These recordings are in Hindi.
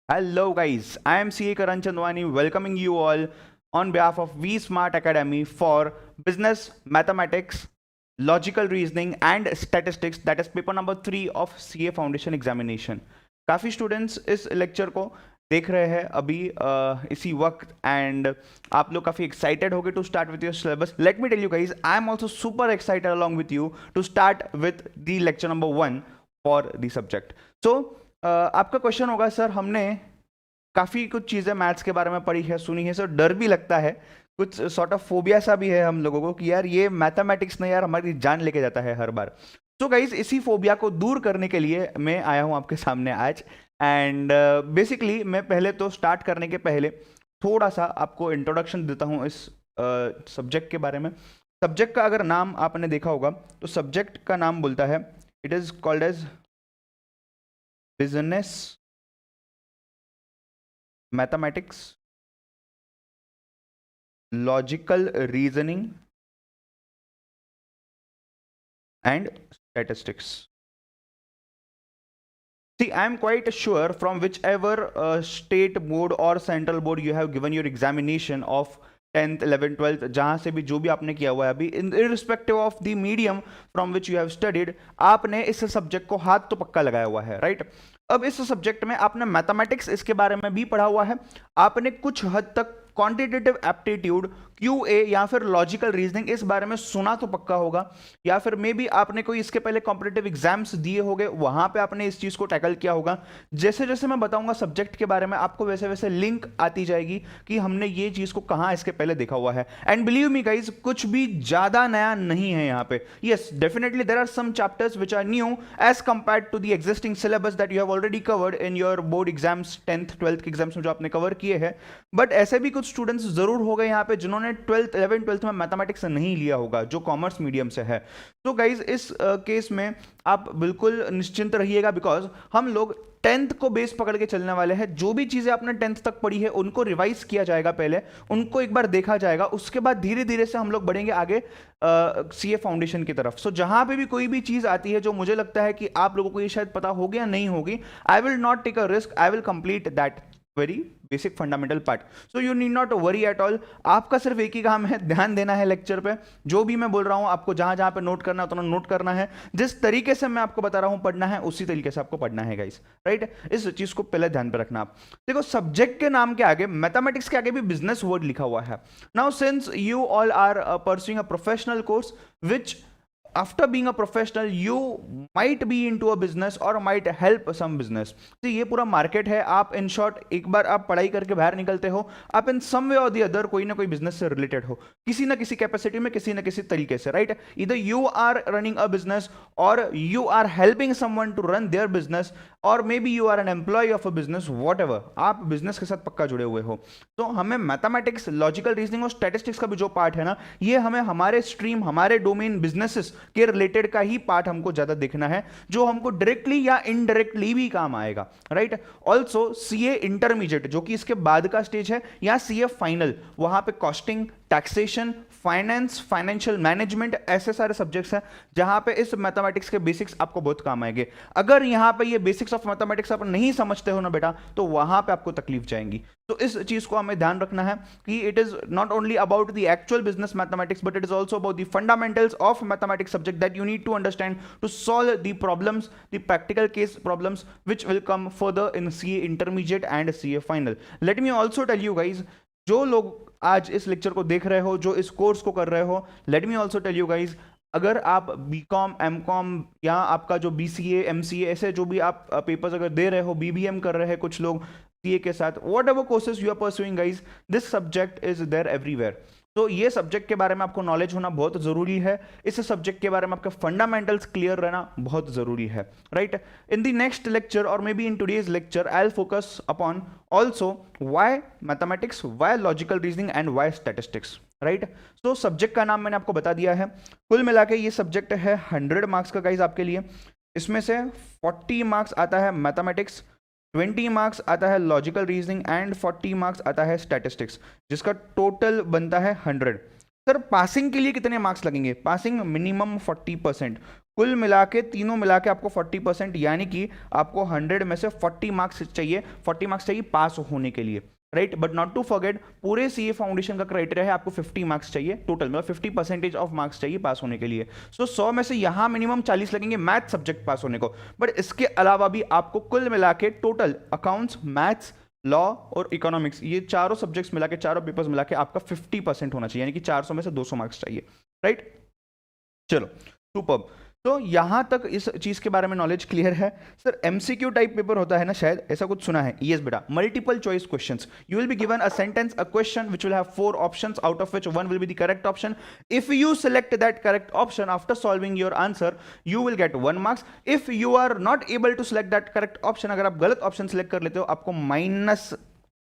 Hello guys, I am CA Karan Chandwani welcoming you all on behalf of V Smart Academy for Business Mathematics, Logical Reasoning and Statistics, that is paper number 3 of CA Foundation Examination. काफ़ी स्टूडेंट्स इस लेक्चर को देख रहे हैं अभी इसी वक्त एंड आप लोग काफ़ी एक्साइटेड होगे to start with your syllabus. Let me tell you guys, I am also super excited along with you to start with the lecture number 1 for the subject. So आपका क्वेश्चन होगा, सर हमने काफ़ी कुछ चीज़ें मैथ्स के बारे में पढ़ी है, सुनी है, सर डर भी लगता है, कुछ सॉर्ट ऑफ फोबिया सा भी है हम लोगों को कि यार ये मैथमेटिक्स ने यार हमारी जान लेके जाता है हर बार. तो गाइज इसी फोबिया को दूर करने के लिए मैं आया हूँ आपके सामने आज. एंड बेसिकली मैं पहले तो स्टार्ट करने के पहले थोड़ा सा आपको इंट्रोडक्शन देता हूँ इस सब्जेक्ट के बारे में. सब्जेक्ट का अगर नाम आपने देखा होगा तो सब्जेक्ट का नाम बोलता है, it is called as business mathematics, logical reasoning and statistics. See, I am quite sure from whichever state board or central board you have given your examination of 10th, 11th, 12th, जहाँ से भी जो भी आपने किया हुआ है अभी, irrespective of the medium from which you have studied, आपने इस सब्जेक्ट को हाथ तो पक्का लगाया हुआ है, राइट? अब इस सब्जेक्ट में आपने मैथमेटिक्स इसके बारे में भी पढ़ा हुआ है, आपने कुछ हद तक क्वांटिटेटिव एप्टीट्यूड QA या फिर लॉजिकल रीजनिंग इस बारे में सुना तो पक्का होगा, या फिर मे बी आपने कोई इसके पहले कॉम्पिटिटिव एग्जाम्स दिए होंगे, वहां पे आपने इस चीज को टैकल किया होगा. जैसे जैसे मैं बताऊंगा सब्जेक्ट के बारे में आपको वैसे वैसे लिंक आती जाएगी कि हमने ये चीज को कहां इसके पहले देखा हुआ है. एंड बिलीव मी गाइज, कुछ भी ज्यादा नया नहीं है यहाँ पे. Yes, definitely there are some chapters which are new as compared to the existing syllabus that you have already covered in your board exams, 10th 12th के एग्जाम्स में जो आपने कवर किए हैं. बट ऐसे भी कुछ स्टूडेंट्स जरूर हो गए यहाँ पे जिन्होंने 12th 11th 12th में मैथमेटिक्स नहीं लिया होगा, जो कॉमर्स मीडियम से है. तो गाइज इस केस में आप बिल्कुल निश्चिंत रहिएगा, बिकॉज हम लोग 10th को बेस पकड़ के चलने वाले हैं. जो भी चीजें आपने 10th तक पढ़ी है उनको रिवाइज किया जाएगा, पहले उनको एक बार देखा जाएगा, उसके बाद धीरे धीरे से हम लोग बढ़ेंगे आगे CA फाउंडेशन की तरफ. सो जहां पे भी कोई भी चीज आती है जो मुझे लगता है कि आप लोगों को ये शायद पता होगी या नहीं होगी, I will not take a risk, I will complete that very basic fundamental part. So you need not worry at all. आपका सिर्फ एक ही काम है, ध्यान देना है लेक्चर पे. जो भी मैं बोल रहा हूं आपको जहां जहां पे नोट करना है उतना नोट करना है. जिस तरीके से मैं आपको बता रहा हूं पढ़ना है उसी तरीके से आपको पढ़ना है गाइस, राइट? इस चीज को पहले ध्यान पे रखना. आप देखो, सब्जेक्ट के नाम के आगे, मैथमेटिक्स के आगे भी बिजनेस वर्ड लिखा हुआ है. Now since you all are pursuing a professional course which after being a professional you might be into a business or might help some business. तो ये पूरा मार्केट है. आप इन शॉर्ट एक बार आप पढ़ाई करके बाहर निकलते हो, आप इन सम वे और दी अदर कोई ना कोई बिजनेस से रिलेटेड हो, किसी ना किसी कैपेसिटी में, किसी ना किसी तरीके से, राइट? इधर you are running a business और you are helping someone to run their business, और maybe you are an employee of a business, whatever, आप बिजनेस के साथ पक्का जुड़े हुए हो. तो हमें मैथमेटिक्स, लॉजिकल रीजनिंग और स्टैटिस्टिक्स का भी जो पार्ट है ना, ये हमें हमारे स्ट्रीम, हमारे डोमेन बिजनेसेस के रिलेटेड का ही पार्ट हमको ज्यादा देखना है, जो हमको डायरेक्टली या इनडायरेक्टली भी काम आएगा, राइट? ऑल्सो CA इंटरमीडिएट जो कि इसके बाद का स्टेज है, या CA फाइनल, वहां पे costing, taxation, finance, financial management, ऐसे सारे सब्जेक्ट्स हैं जहां पे इस मैथमेटिक्स के बेसिक्स आपको बहुत काम आएंगे. अगर यहां पे ये बेसिक्स ऑफ मैथमेटिक्स आप नहीं समझते हो ना बेटा, तो वहां पे आपको तकलीफ जाएंगी. तो इस चीज को हमें ध्यान रखना है कि it is not only about the actual business mathematics, but it is also about the fundamentals of mathematics subject that you need to understand to solve the problems, the practical case problems which will come further in CA intermediate and CA final. Let me also tell you guys, जो लोग आज इस लेक्चर को देख रहे हो, जो इस कोर्स को कर रहे हो, let me also tell you guys, अगर आप BCom, MCom या आपका जो BCA, MCA, ऐसे जो भी आप पेपर्स अगर दे रहे हो, BBM कर रहे हैं कुछ लोग CA के साथ, whatever courses you are pursuing guys, this subject is there everywhere. तो ये सब्जेक्ट के बारे में आपको नॉलेज होना बहुत जरूरी है. इस सब्जेक्ट के बारे में आपका फंडामेंटल्स क्लियर रहना बहुत जरूरी है, right? In the next lecture और maybe in today's lecture I will focus upon also why mathematics, why logical reasoning and why statistics, right? तो सब्जेक्ट का नाम मैंने आपको बता दिया है. कुल मिला के ये सब्जेक्ट है 100 मार्क्स का गाइज आपके लिए. इसमें से 40 मार्क्स आता है मैथमेटिक्स, 20 मार्क्स आता है लॉजिकल रीजनिंग एंड 40 मार्क्स आता है स्टैटिस्टिक्स, जिसका टोटल बनता है 100. सर पासिंग के लिए कितने मार्क्स लगेंगे? Passing minimum 40%. कुल मिला के तीनों मिला के आपको 40%, यानी कि आपको 100 में से 40 मार्क्स चाहिए, 40 मार्क्स चाहिए पास होने के लिए, right. But not to forget, पूरे सीए फाउंडेशन का क्राइटेरिया है आपको 50 मार्क्स चाहिए टोटल, मतलब 50% ऑफ मार्क्स चाहिए पास होने के लिए। सो 100 में से यहां मिनिमम 40 लगेंगे मैथ सब्जेक्ट पास होने को। बट इसके अलावा भी आपको कुल मिला के टोटल अकाउंट्स, मैथ्स, लॉ और इकोनॉमिक्स, ये चारों सब्जेक्ट्स मिला के, चारों पेपर्स मिला के आपका 50% होना चाहिए, यानी कि 400 में से 200 मार्क्स चाहिए, राइट। चलो सुपर्ब। तो यहां तक इस चीज के बारे में नॉलेज क्लियर है। सर एमसीक्यू टाइप पेपर होता है ना, शायद ऐसा कुछ सुना है। यस बेटा, multiple choice questions. You will be given a sentence, a question which will have 4 options, out of which 1 will be the correct option. If you select that correct option after solving your answer, you will get 1 marks. if you are not able to select that correct option, अगर आप गलत ऑप्शन सेलेक्ट कर लेते हो, आपको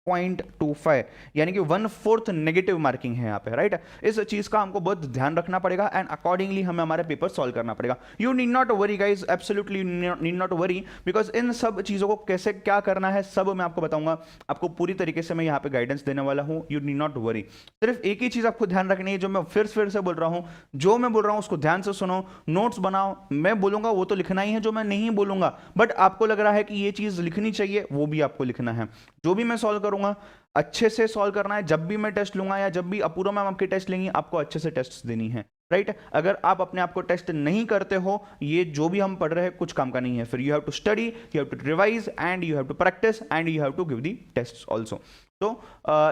-0.25, यानी कि 1/4 नेगेटिव मार्किंग है यहाँ पे, राइट। इस चीज का हमको बहुत ध्यान रखना पड़ेगा एंड अकॉर्डिंगली हमें हमारे पेपर सॉल्व करना पड़ेगा। You need not worry guys, absolutely need not worry, because in सब चीजों को कैसे क्या करना है सब मैं आपको बताऊंगा, आपको पूरी तरीके से मैं यहाँ पे गाइडेंस देने वाला हूँ। You need not worry. सिर्फ एक ही चीज आपको ध्यान रखनी है, जो मैं फिर से बोल रहा हूँ, जो मैं बोल रहा हूँ उसको ध्यान से सुनो, नोट्स बनाओ। मैं बोलूंगा वो तो लिखना ही है, जो मैं नहीं बोलूंगा बट आपको लग रहा है कि ये चीज लिखनी चाहिए, वो भी आपको लिखना है। जो भी मैं सॉल्व करूंगा अच्छे से सॉल्व करना है। जब भी मैं टेस्ट लूंगा या जब भी अपूर्वा मैम आपके टेस्ट लेंगी, आपको अच्छे से टेस्ट देनी है, राइट। अगर आप अपने आप को टेस्ट नहीं करते हो, ये जो भी हम पढ़ रहे हैं कुछ काम का नहीं है। फिर you have to study, you have to revise and you have to practise and you have to give the test also. तो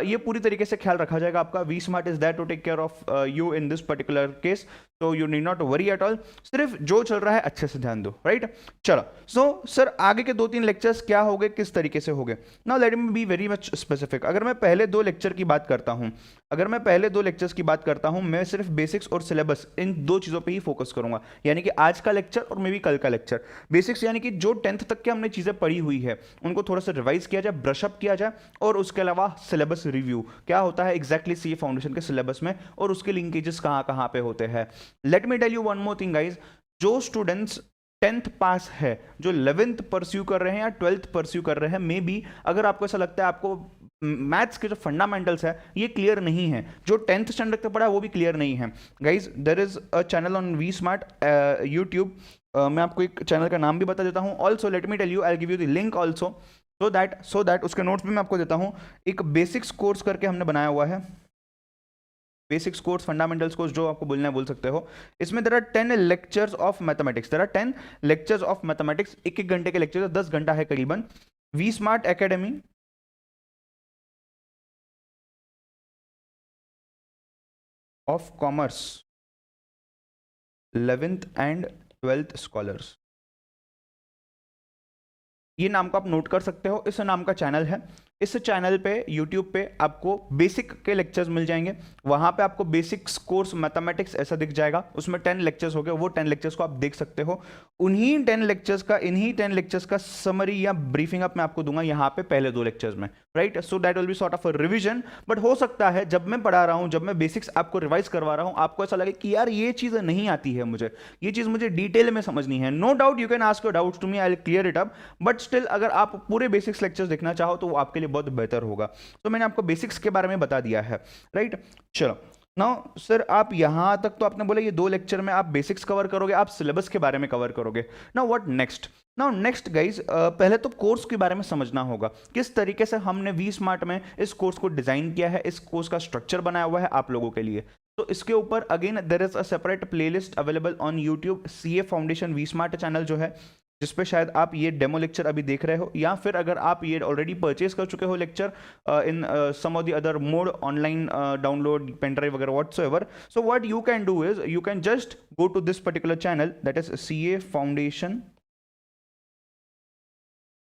ये पूरी तरीके से ख्याल रखा जाएगा आपका। V Smart is there to take care of you in this particular case, तो you need not worry at all. सिर्फ जो चल रहा है अच्छे से ध्यान दो, राइट। चलो सर आगे के 2-3 लेक्चर्स क्या हो गए, किस तरीके से हो गए। Now let me be very much specific. अगर मैं पहले 2 लेक्चर की बात करता हूं, मैं सिर्फ बेसिक्स और सिलेबस, इन 2 चीजों पे ही फोकस करूंगा। यानी कि आज का लेक्चर और मे भी कल का लेक्चर। बेसिक्स यानी कि जो 10th तक के हमने चीजें पढ़ी हुई है उनको थोड़ा सा रिवाइज किया जाए, ब्रशअप किया जाए, और उसके अलावा सिलेबस रिव्यू क्या होता है एग्जैक्टली सीए फाउंडेशन के सिलेबस में, और उसके लिंकेजेस कहां पे होते हैं। Let me tell you one more thing guys, जो स्टूडेंट्स 10th पास है, जो 11th परस्यू कर रहे हैं या 12th परस्यू कर रहे हैं, मे बी अगर आपको ऐसा लगता है आपको मैथ्स के जो फंडामेंटल्स है ये क्लियर नहीं है, जो 10th स्टैंडर्ड तक पढ़ा है वो भी क्लियर नहीं है, guys there is a channel on V Smart YouTube. मैं आपको एक चैनल का नाम भी बता देता हूँ। Also let me tell you, I give you the link also, so that उसके नोट्स भी मैं आपको देता हूँ। एक बेसिक्स कोर्स करके हमने बनाया हुआ है, बेसिक्स कोर्स, फंडामेंटल्स कोर्स, जो आपको बोलना है बोल सकते हो। इसमें there are 10 lectures of mathematics, there are 10 lectures of mathematics, 1-1 घंटे के लेक्चर, 10 घंटा है करीबन। V Smart Academy of Commerce 11th and 12th scholars, ये नाम को आप नोट कर सकते हो। इस नाम का चैनल है। इस चैनल पे यूट्यूब पे आपको बेसिक के लेक्चर्स मिल जाएंगे। वहां पे आपको बेसिक्स कोर्स मैथमेटिक्स ऐसा दिख जाएगा, उसमें 10 लेक्चर्स हो गए, वो 10 लेक्चर्स को आप देख सकते हो। इन्हीं 10 लेक्चर्स का समरी या ब्रीफिंग अप मैं आपको दूंगा यहाँ पे पहले 2 लेक्चर्स में, right. So that will be sort of a revision. But हो सकता है जब मैं पढ़ा रहा हूँ, जब मैं बेसिक्स आपको रिवाइज करवा रहा हूँ, आपको ऐसा लगे कि यार ये चीज़ नहीं आती है मुझे, ये चीज़ मुझे डिटेल में समझनी है। No doubt you can ask your doubts to me, I will clear it up. But still अगर आप पूरे बेसिक्स लेक्चर्स देखना चाहो तो वो आपके लिए बहुत बेहतर होगा। तो मैंने आपको बेसिक्स के बारे में बता दिया है, राइट। चलो नाउ सर आप यहां तक तो आपने बोला ये 2 लेक्चर में आप बेसिक्स कवर करोगे, आप सिलेबस के बारे में कवर करोगे। नाउ व्हाट नेक्स्ट गाइज, पहले तो कोर्स के बारे में समझना होगा, किस तरीके से हमने वी स्मार्ट में इस कोर्स को डिजाइन किया है, इस कोर्स का स्ट्रक्चर बनाया हुआ है आप लोगों के लिए। तो इसके ऊपर again there is a separate playlist available on YouTube, CA foundation V Smart channel जो है, जिसपे शायद आप ये डेमो लेक्चर अभी देख रहे हो, या फिर अगर आप ये ऑलरेडी परचेज कर चुके हो lecture in some of the other mode, online download, pen drive वगैरह whatsoever. So what you can do is you can just go to this particular channel, that is CA foundation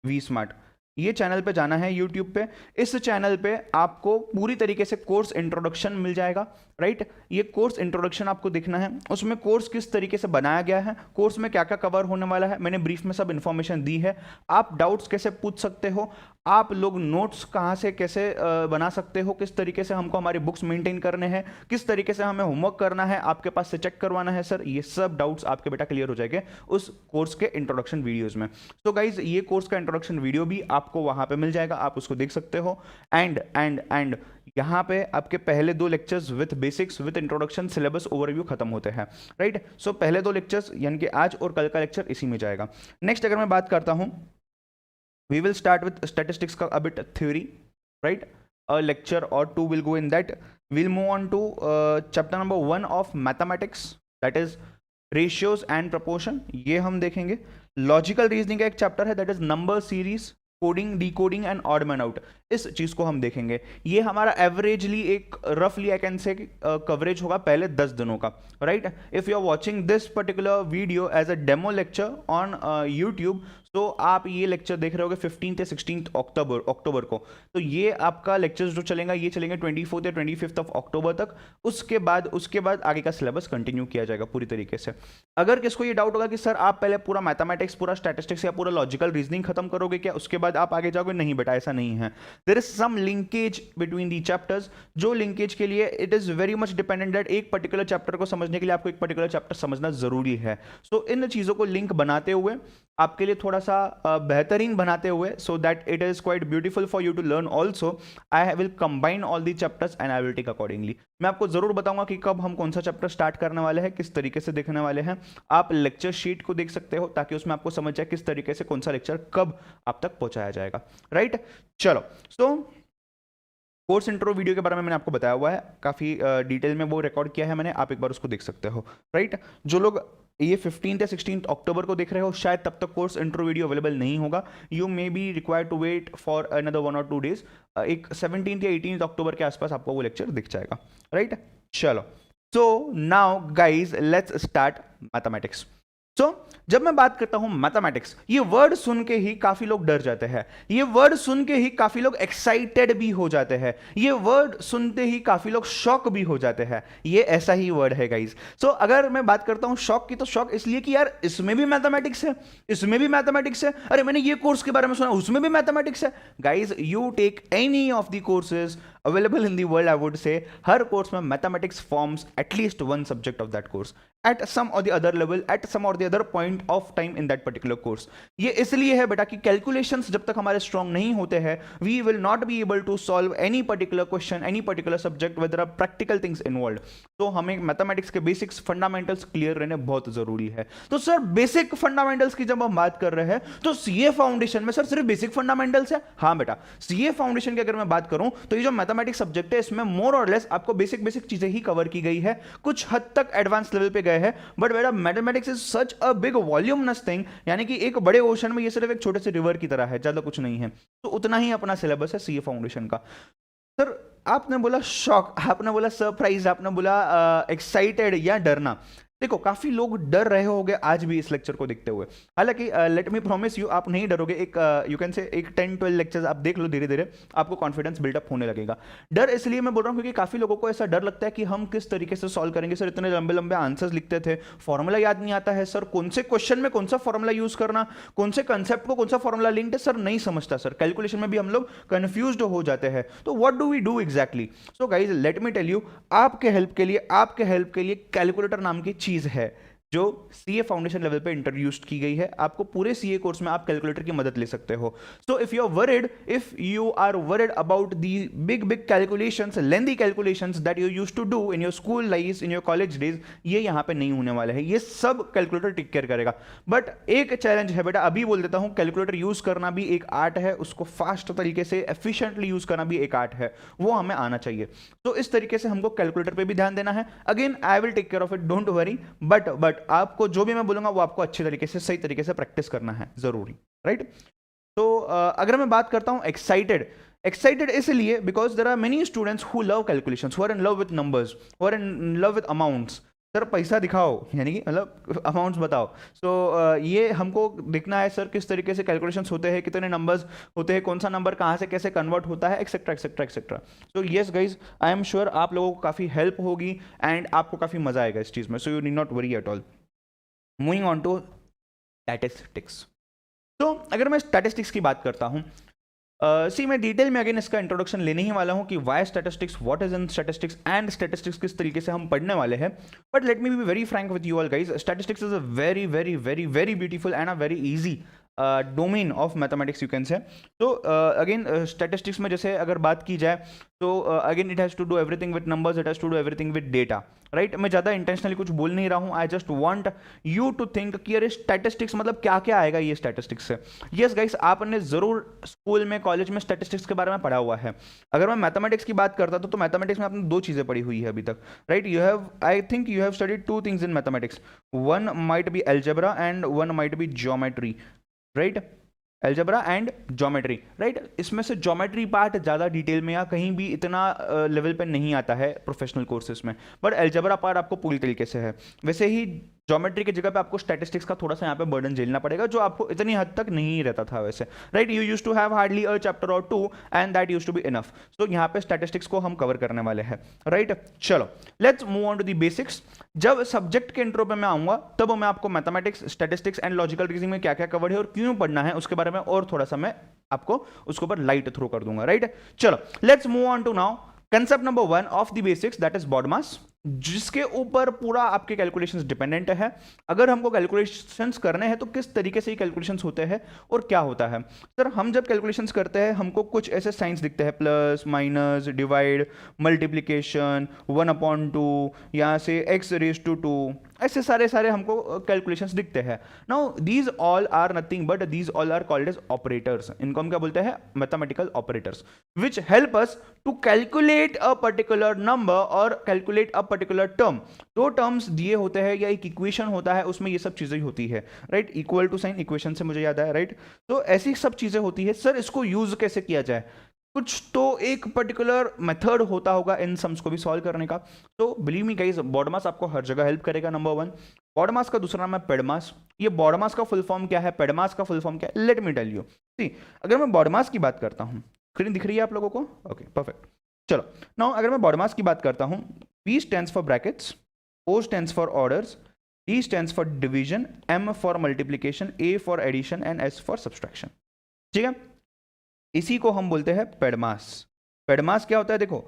V Smart. ये चैनल पे जाना है यूट्यूब पे। इस चैनल पे आपको पूरी तरीके से कोर्स इंट्रोडक्शन मिल जाएगा, राइट। ये कोर्स इंट्रोडक्शन आपको देखना है, उसमें कोर्स किस तरीके से बनाया गया है, कोर्स में क्या क्या कवर होने वाला है, मैंने ब्रीफ में सब इंफॉर्मेशन दी है। आप डाउट्स कैसे पूछ सकते हो, आप लोग नोट्स कहाँ से कैसे बना सकते हो, किस तरीके से हमको हमारे बुक्स मेंटेन करने हैं, किस तरीके से हमें होमवर्क करना है, आपके पास से चेक करवाना है सर, ये सब डाउट्स आपके बेटा क्लियर हो जाएंगे उस कोर्स के इंट्रोडक्शन वीडियोस में। तो गाइज ये कोर्स का इंट्रोडक्शन वीडियो भी आपको वहां पे मिल जाएगा, आप उसको देख सकते हो। एंड यहाँ पे आपके पहले 2 lectures with basics with introduction syllabus overview खत्म होते हैं, राइट। सो पहले 2 लेक्चर्स यानी कि आज और कल का लेक्चर इसी में जाएगा। नेक्स्ट अगर मैं बात करता हूँ, we will start with statistics का a bit theory, right. A lecture or two will go in that. We'll move on to chapter number 1 of mathematics, that is ratios and proportion. ये हम देखेंगे। लॉजिकल रीजनिंग का एक चैप्टर है, that is number series, coding, decoding and odd man out. इस चीज को हम देखेंगे। ये हमारा एवरेजली एक रफली आई कैन से कवरेज होगा पहले 10 दिनों का, right. If you are watching this particular video as a demo lecture on YouTube, तो आप ये लेक्चर देख रहे होगे 15 या 16 अक्टूबर को। तो ये आपका लेक्चर्स जो चलेगा ये चलेंगे 24 या 25 ऑफ अक्टूबर तक। उसके बाद आगे का सिलेबस कंटिन्यू किया जाएगा पूरी तरीके से। अगर किसको ये डाउट होगा कि सर आप पहले पूरा मैथमेटिक्स, पूरा स्टैटिस्टिक्स या पूरा लॉजिकल रीजनिंग खत्म करोगे क्या, उसके बाद आप आगे जाओगे, नहीं बेटा, ऐसा नहीं है। There is some linkage between the chapters, जो लिंकेज के लिए it is very much dependent that एक पर्टिकुलर चैप्टर को समझने के लिए आपको एक पर्टिकुलर चैप्टर समझना जरूरी है। सो इन चीजों को लिंक बनाते हुए आपके लिए थोड़ा सा बेहतरीन बनाते हुए, so that it is quite beautiful for you to learn also, I will combine all the chapters and I will take accordingly. मैं आपको जरूर बताऊंगा कि कब हम कौन सा चैप्टर स्टार्ट करने वाले हैं, किस तरीके से देखने वाले हैं। आप लेक्चर शीट को देख सकते हो ताकि उसमें आपको समझ जाए किस तरीके से कौन सा लेक्चर कब आप तक पहुंचाया जाएगा, राइट। चलो, सो कोर्स इंट्रो वीडियो के बारे में मैंने आपको बताया हुआ है, काफी डिटेल में वो रिकॉर्ड किया है मैंने, आप एक बार उसको देख सकते हो, राइट। जो लोग ये 15 या 16 अक्टूबर को देख रहे हो, शायद तब तक कोर्स इंट्रो वीडियो अवेलेबल नहीं होगा। You may be required to wait for another 1 और 2 डेज। एक 17 या 18 अक्टूबर के आसपास आपको वो लेक्चर दिख जाएगा, राइट। चलो, so now guys let's start mathematics. So जब मैं बात करता हूं मैथमेटिक्स, ये वर्ड सुन के ही काफी लोग डर जाते हैं, ये वर्ड सुन के ही काफी लोग एक्साइटेड भी हो जाते हैं, ये वर्ड सुनते ही काफी लोग शॉक भी हो जाते हैं। ये ऐसा ही वर्ड है गाइज। सो अगर मैं बात करता हूं शॉक की, तो शॉक इसलिए कि यार इसमें भी मैथमेटिक्स है, इसमें भी मैथमेटिक्स है, अरे मैंने ये कोर्स के बारे में सुना उसमें भी मैथमेटिक्स है। Guys, you take any of the courses available in the world, I would say, हर कोर्स में mathematics forms at least one subject of that course at some or the other level, at some or the other point of time in that particular course. ये इसलिए है बेटा कि calculations जब तक हमारे strong नहीं होते हैं, we will not be able to solve any particular question, any particular subject where there are practical things involved. तो हमें mathematics के basics fundamentals clear रहने बहुत जरूरी है। तो सर बेसिक फंडामेंटल्स की जब हम बात कर रहे हैं, तो सीए फाउंडेशन में सर सिर्फ बेसिक फंडामेंटल्स है? हाँ बेटा, सीए फाउंडेशन की अगर मैं बात करूं, तो ये जो मैथमेटिक्स सब्जेक्ट है, इसमें मोर और लेस आपको बेसिक चीजें ही कवर की गई है, कुछ हद तक एडवांस लेवल पे गए हैं, बट बेटा mathematics is such a big voluminous thing, यानी कि एक बड़े ओशन में ये सिर्फ एक छोटे से रिवर की तरह है, ज्यादा कुछ नहीं है। तो उतना ही अपना सिलेबस है सीए फाउंडेशन का। सर आपने बोला शॉक, आपने बोला सरप्राइज, आपने बोला एक्साइटेड या डरना। देखो काफी लोग डर रहे होंगे आज भी इस लेक्चर को देखते हुए, हालांकि लेट मी प्रॉमिस यू, आप नहीं डरोगे। एक यू कैन से एक 10-12 लेक्चर्स आप देख लो, धीरे धीरे आपको कॉन्फिडेंस बिल्डअप होने लगेगा। डर इसलिए मैं बोल रहा हूँ क्योंकि काफी लोगों को ऐसा डर लगता है कि हम किस तरीके से सॉल्व करेंगे। सर इतने लंबे लंबे आंसर्स लिखते थे, फॉर्मूला याद नहीं आता है, सर कौन से क्वेश्चन में कौन सा फॉर्मूला यूज करना, कौन से कंसेप्ट को कौन सा फॉर्मूला लिंक्ड है, सर नहीं समझता। सर कैलकुलेशन में भी हम लोग कंफ्यूज्ड हो जाते हैं। तो what do we do exactly? So guys let me tell you, आपके हेल्प के लिए कैलकुलेटर नाम की चीज है जो सीए फाउंडेशन लेवल पे इंट्रोड्यूस की गई है। आपको पूरे सीए कोर्स में आप कैलकुलेटर की मदद ले सकते हो। So if you are worried about the big calculations, lengthy calculations that you used to do in your school life, in your college days, ये यहाँ पे नहीं होने वाले हैं। ये सब कैलकुलेटर टेक केयर करेगा। बट एक चैलेंज है बेटा, अभी बोल देता हूँ, कैलकुलेटर यूज करना भी एक आर्ट है, उसको फास्ट तरीके से एफिशिएंटली यूज करना भी एक आर्ट है, वो हमें आना चाहिए। तो इस तरीके से हमको कैलकुलेटर पे भी ध्यान देना है। Again I will take care of it, don't worry. But आपको जो भी मैं बोलूंगा वो आपको अच्छे तरीके से, सही तरीके से प्रैक्टिस करना है जरूरी, राइट। तो अगर मैं बात करता हूं एक्साइटेड इसलिए because there are many students who love calculations, who are in love with numbers, who are in love with amounts. Sir पैसा दिखाओ, यानी कि मतलब अमाउंट्स बताओ। सो ये हमको देखना है सर किस तरीके से कैलकुलेशंस होते हैं, कितने नंबर्स होते हैं, कौन सा नंबर कहाँ से कैसे कन्वर्ट होता है, etcetera etcetera etcetera. So yes guys, I am sure आप लोगों को काफ़ी हेल्प होगी एंड आपको काफ़ी मजा आएगा इस चीज़ में। So you need not worry at all. Moving on to statistics. तो अगर मैं स्टैटिस्टिक्स की बात करता हूँ, मैं डिटेल में अगेन इसका इंट्रोडक्शन लेने ही वाला हूँ कि why statistics, what is in statistics and statistics किस तरीके से हम पढ़ने वाले हैं। But let me be very frank with you all guys, statistics is a very very very very beautiful and a very easy domain of mathematics you can say. तो अगेन स्टैटिस्टिक्स में जैसे अगर बात की जाए तो again it has to do everything with numbers, it has to do everything with data, right. मैं ज़्यादा इंटेंशनली कुछ बोल नहीं रहा हूँ, I just want you to think कि अरे स्टैटिस्टिक्स मतलब क्या क्या आएगा ये स्टैटिस्टिक्स से। यस गाइस, आपने ज़रूर स्कूल में कॉलेज में स्टैटिस्टिक्स के बारे में पढ़ा हुआ है। अगर मैं मैथमेटिक्स की बात करता तो मैथमेटिक्स में आपने दो चीज़ें पढ़ी हुई है अभी तक, right. You have, I think you have studied two things in mathematics, one might be algebra and one might be geometry, right. Algebra and geometry, right. इसमें से ज्योमेट्री पार्ट ज़्यादा डिटेल में या कहीं भी इतना लेवल पे नहीं आता है प्रोफेशनल कोर्सेज में, बट एल्जेब्रा पार्ट आपको पूरी तरीके से है। वैसे ही ज्योमेट्री की जगह पे आपको स्टैटिस्टिक्स का थोड़ा सा यहाँ पे बर्डन झेलना पड़ेगा, जो आपको इतनी हद तक नहीं रहता था वैसे, right. You use to have hardly a chapter और two and that use to be enough. तो यहाँ पे स्टैटिस्टिक्स को हम कवर करने वाले हैं, राइट। चलो let's move on to the basics. जब सब्जेक्ट के इंट्रो पे मैं आऊंगा तब मैं आपको mathematics, statistics and logical reasoning में क्या क्या कवर है और क्यों पढ़ना है उसके बारे में और थोड़ा सा मैं आपको उसके ऊपर लाइट थ्रो कर दूंगा, राइट। चलो let's move on to now concept number 1 of the basics, that is BODMAS, जिसके ऊपर पूरा आपके कैलकुलेशंस डिपेंडेंट है। अगर हमको कैलकुलेशंस करने हैं तो किस तरीके से ये कैलकुलेशंस होते हैं और क्या होता है। सर हम जब कैलकुलेशंस करते हैं हमको कुछ ऐसे साइंस दिखते हैं, प्लस माइनस डिवाइड मल्टीप्लिकेशन 1/2 यहाँ से x⁻², ऐसे सारे हमको कैलकुलेशंस दिखते हैं। Now these all are nothing but these all are called as operators. इनको हम क्या बोलते हैं? Mathematical operators, which help us to calculate a particular number और कैलकुलेट अ पर्टिकुलर टर्म। दो टर्म्स दिए होते हैं या एक इक्वेशन होता है, उसमें ये सब चीजें होती है, right. Equal to sign equation से मुझे याद आया, राइट। तो ऐसी सब चीजें होती है। सर इसको यूज कैसे किया जाए? कुछ तो एक पर्टिकुलर मेथड होता होगा इन सम्स को भी सॉल्व करने का। तो बिलीव मी गाइस, बॉडमास आपको हर जगह हेल्प करेगा। नंबर 1, बॉडमास का दूसरा नाम है पेडमास। ये बॉडमास का फुल फॉर्म क्या है, पेडमास का फुल फॉर्म क्या है, लेट मी टेल यू। सी, अगर मैं बॉडमास की बात करता हूं, स्क्रीन दिख रही है आप लोगों को? Okay perfect. चलो नाउ अगर मैं बॉडमास की बात करता हूं, B stands for brackets, O stands for orders, D stands for division, M for multiplication, A for addition and S for subtraction। ठीक है, इसी को हम बोलते हैं पेडमास। पेडमास क्या होता है? देखो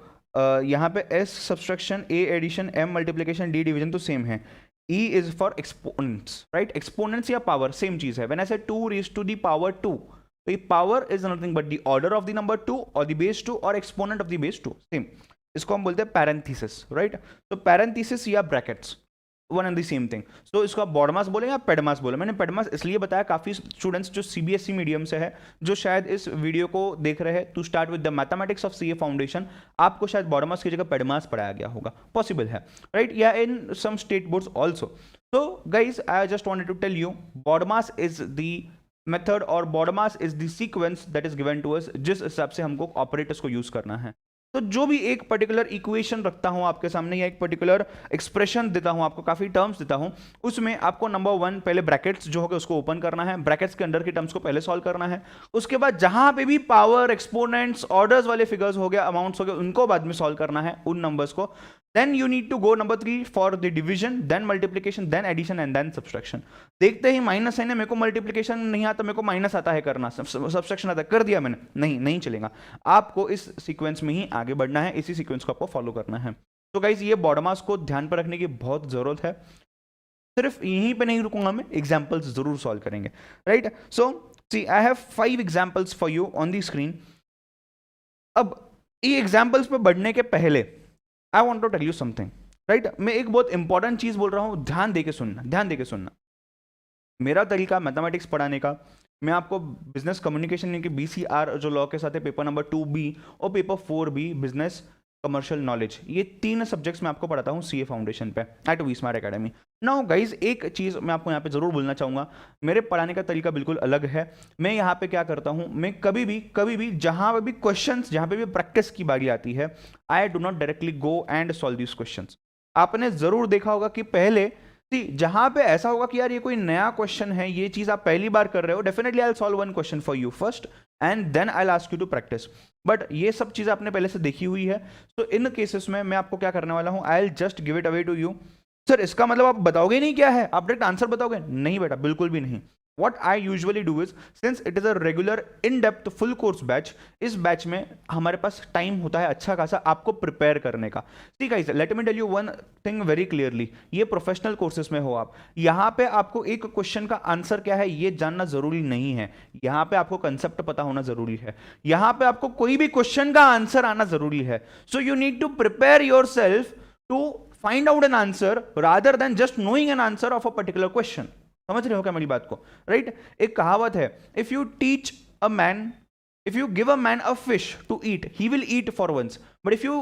यहाँ पे S subtraction, A addition, M multiplication, D division तो सेम है। E is for exponents, right. Exponents या पावर सेम चीज है। व्हेन आई से 2 raised to the power 2, तो ये power is nothing but the order of the number 2 और द बेस 2 और exponent of the base 2, same. इसको हम बोलते हैं पैरेंथेसिस, राइट। तो पैरेंथेसिस या brackets, one and the same thing. तो इसको आप बॉडमास बोले या पेडमास बोले। मैंने पेडमास इसलिए बताया, काफी स्टूडेंट्स जो CBSE मीडियम से है, जो शायद इस वीडियो को देख रहे हैं to start with the mathematics of CA foundation, आपको शायद बॉडमास की जगह पेडमास पढ़ाया गया होगा, पॉसिबल है, राइट। या in some state boards also. तो guys I just wanted to tell you, BODMAS is the method और BODMAS is the sequence that is given to us, जिस हिसाब से हमको ऑपरेटर्स को यूज करना है। तो जो भी एक पर्टिकुलर इक्वेशन रखता हूं आपके सामने या एक पर्टिकुलर एक्सप्रेशन देता हूं आपको, काफी टर्म्स देता हूं, उसमें आपको नंबर 1 पहले ब्रैकेट्स जो होगा उसको ओपन करना है, ब्रैकेट्स के अंदर के टर्म्स को पहले सॉल्व करना है। उसके बाद जहां पे भी पावर, एक्सपोनेंट्स, ऑर्डर्स वाले फिगर्स हो गए, अमाउंट्स हो गए, उनको बाद में सॉल्व करना है, उन नंबर्स को। Then you need to go number 3 for the division, then multiplication, then addition and then subtraction। देखते ही माइनस है ना, मेरे को मल्टीप्लिकेशन नहीं आता, मेरे को माइनस आता है करना, सब्सट्रैक्शन आता है, कर दिया मैंने, नहीं चलेगा। आपको इस सीक्वेंस में ही आगे बढ़ना है, इसी सीक्वेंस को आपको फॉलो करना है। तो गाइज ये बॉडमास को ध्यान पर रखने की बहुत जरूरत है। सिर्फ यहीं पे नहीं रुकूंगा मैं, एग्जाम्पल्स जरूर सॉल्व करेंगे, right. So see I have 5 examples for you on the screen. अब ये एग्जाम्पल्स पे बढ़ने के पहले I want to tell you something, right. मैं एक बहुत इंपॉर्टेंट चीज बोल रहा हूं, ध्यान देके सुनना, ध्यान देके सुनना। मेरा तरीका मैथमेटिक्स पढ़ाने का, मैं आपको बिजनेस कम्युनिकेशन यानी कि BCR जो लॉ के साथ है, पेपर नंबर 2B और paper 4B business commercial knowledge, ये 3 सब्जेक्ट्स मैं आपको पढ़ाता हूँ CA फाउंडेशन पे at V Smart Academy. Now guys एक चीज मैं आपको यहाँ पे जरूर बोलना चाहूंगा, मेरे पढ़ाने का तरीका बिल्कुल अलग है। मैं यहाँ पे क्या करता हूँ, मैं कभी भी जहां पे भी क्वेश्चंस, जहां पे भी प्रैक्टिस की बारी आती है, I do not directly go and solve these questions. आपने जरूर देखा होगा कि पहले जहां पे ऐसा होगा कि यार ये कोई नया क्वेश्चन है, ये चीज आप पहली बार कर रहे हो, definitely I will solve one question for you first and then I will ask you to practice. But ये सब चीज आपने पहले से देखी हुई है, तो इन केसेस में मैं आपको क्या करने वाला हूं, I will just give it away to you. Sir इसका मतलब आप बताओगे नहीं क्या है, आप डायरेक्ट आंसर बताओगे? नहीं बेटा, बिल्कुल भी नहीं। what I usually do is, since it is a regular in-depth full course batch, इस बैच में हमारे पास टाइम होता है अच्छा खासा आपको प्रिपेयर करने का. ठीक है, let me tell you one thing very clearly. ये प्रोफेशनल कोर्सेज में हो आप, यहाँ पे आपको एक क्वेश्चन का आंसर क्या है ये जानना जरूरी नहीं है. यहाँ पे आपको कंसेप्ट पता होना जरूरी है. यहाँ पे आपको कोई भी क्वेश्चन का आंसर आना जरूरी है. So you need to prepare yourself to find out an answer rather than just knowing an answer of a particular question. समझ रहे हो क्या मेरी बात को? राइट. एक कहावत है, if you teach a man, if you give a man a fish to eat, he will eat for once, but if you